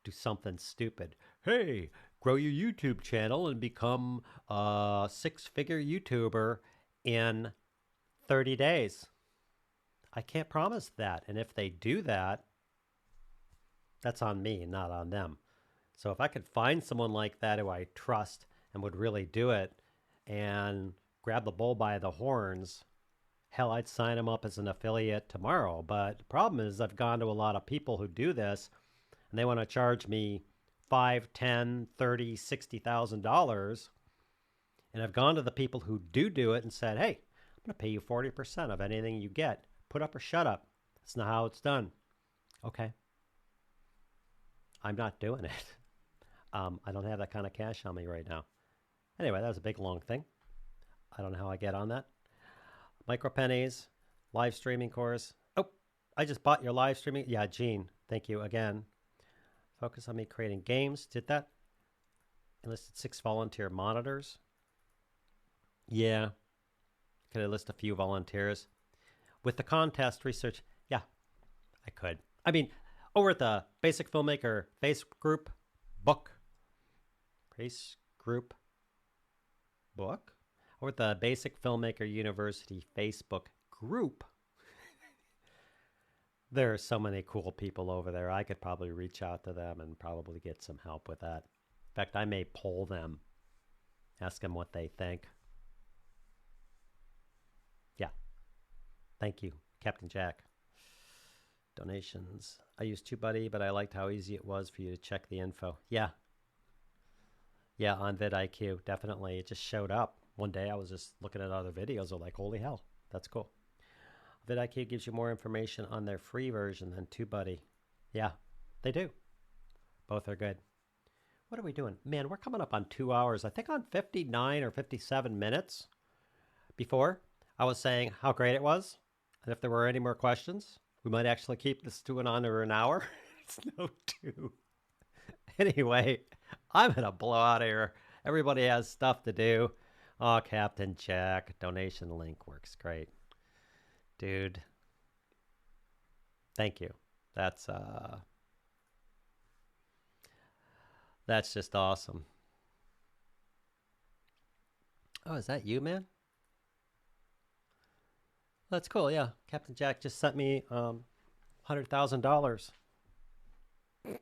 [SPEAKER 1] do something stupid. Hey, grow your YouTube channel and become a 6-figure YouTuber in 30 days. I can't promise that. And if they do that, that's on me, not on them. So if I could find someone like that who I trust and would really do it and grab the bull by the horns, hell, I'd sign them up as an affiliate tomorrow. But the problem is I've gone to a lot of people who do this and they want to charge me $5, $10, $30, $60,000. And I've gone to the people who do it and said, hey, I'm going to pay you 40% of anything you get. Put up or shut up. That's not how it's done. Okay. I'm not doing it. I don't have that kind of cash on me right now. Anyway, that was a big, long thing. I don't know how I get on that. Micro pennies, live streaming course. Oh, I just bought your live streaming. Yeah, Gene, thank you again. Focus on me creating games. Did that. Enlisted 6 volunteer monitors. Yeah. Could I list a few volunteers? With the contest research, yeah, I could. I mean, over at the Basic Filmmaker Face Group book. Face Group book? Over at the Basic Filmmaker University Facebook group. There are so many cool people over there. I could probably reach out to them and probably get some help with that. In fact, I may poll them, ask them what they think. Yeah. Thank you, Captain Jack. Donations. I used TubeBuddy, but I liked how easy it was for you to check the info. Yeah. Yeah, on vidIQ, definitely. It just showed up. One day I was just looking at other videos. I'm like, holy hell, that's cool. vidIQ gives you more information on their free version than TubeBuddy. Yeah, they do. Both are good. What are we doing? Man, we're coming up on 2 hours. I think on 59 or 57 minutes. Before, I was saying how great it was. And if there were any more questions, we might actually keep this to an under an hour. It's no 2. Anyway, I'm going to blow out of here. Everybody has stuff to do. Oh, Captain Jack, donation link works great. Dude, thank you. That's just awesome. Oh, is that you, man? That's cool, yeah. Captain Jack just sent me $100,000. He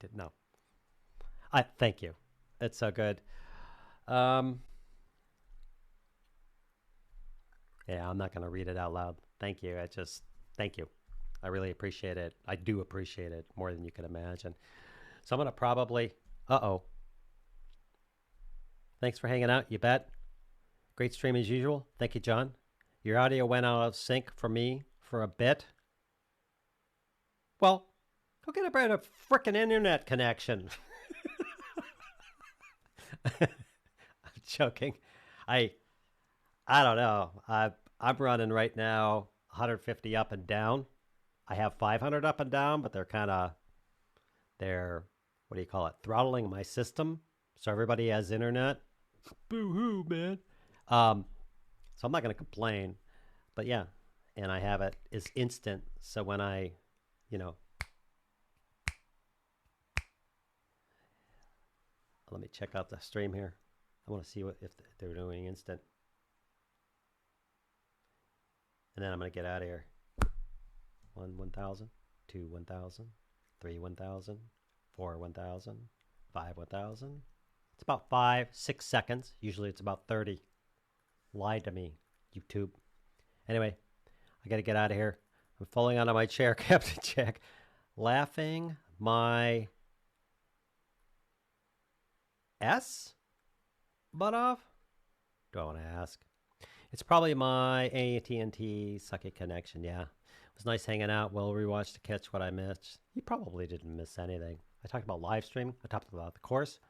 [SPEAKER 1] did no. Thank you. It's so good. Yeah, I'm not going to read it out loud. Thank you. Thank you. I really appreciate it. I do appreciate it more than you can imagine. So I'm going to probably, Thanks for hanging out, you bet. Great stream as usual. Thank you, John. Your audio went out of sync for me for a bit. Well, go get a better frickin' internet connection. I'm joking. I don't know. I'm running right now 150 up and down. I have 500 up and down, but they're what do you call it? Throttling my system. So everybody has internet. Boo-hoo, man. So I'm not going to complain. But yeah, and I have it is instant. So when I, let me check out the stream here. I want to see if they're doing instant. And then I'm going to get out of here. 1,000, 2, 1,000, 3, 1,000, 4, 1,000, 5, 1,000. It's about 5, 6 seconds. Usually it's about 30. Lied to me, YouTube. Anyway, I got to get out of here. I'm falling out of my chair, Captain Jack. Laughing my butt off? Do I want to ask? It's probably my AT&T sucky connection, yeah. was nice hanging out. We'll rewatch to catch what I missed. You probably didn't miss anything. I talked about live streaming. I talked about the course.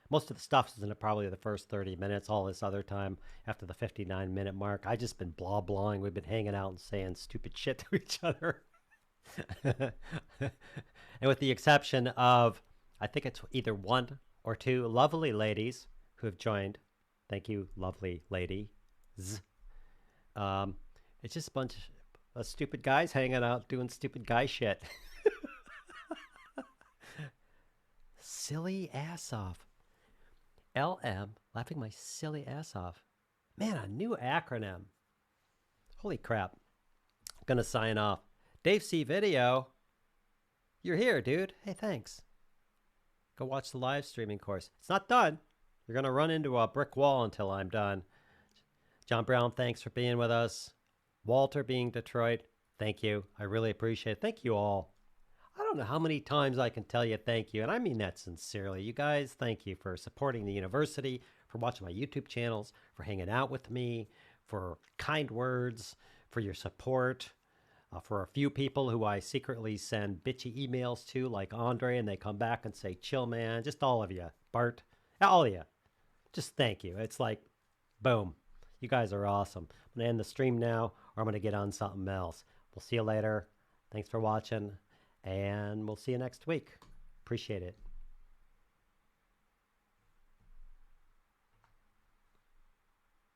[SPEAKER 1] Most of the stuff is in probably the first 30 minutes. All this other time, after the 59-minute mark, I just been blah blahing. We've been hanging out and saying stupid shit to each other. And with the exception of, I think it's either one or two lovely ladies who have joined. Thank you, lovely ladies. It's just a bunch of stupid guys hanging out doing stupid guy shit. Silly ass off. LM, laughing my silly ass off. Man, a new acronym. Holy crap. I'm gonna sign off. Dave C. Video. You're here, dude. Hey, thanks. Go watch the live streaming course. It's not done. You're gonna run into a brick wall until I'm done. John Brown, thanks for being with us. Walter being Detroit, thank you. I really appreciate it. Thank you all. I don't know how many times I can tell you thank you, and I mean that sincerely. You guys, thank you for supporting the university, for watching my YouTube channels, for hanging out with me, for kind words, for your support, for a few people who I secretly send bitchy emails to, like Andre, and they come back and say, chill, man. Just all of you. Bart, all of you. Just thank you. It's like, boom. You guys are awesome. I'm going to end the stream now, or I'm going to get on something else. We'll see you later. Thanks for watching, and we'll see you next week. Appreciate it.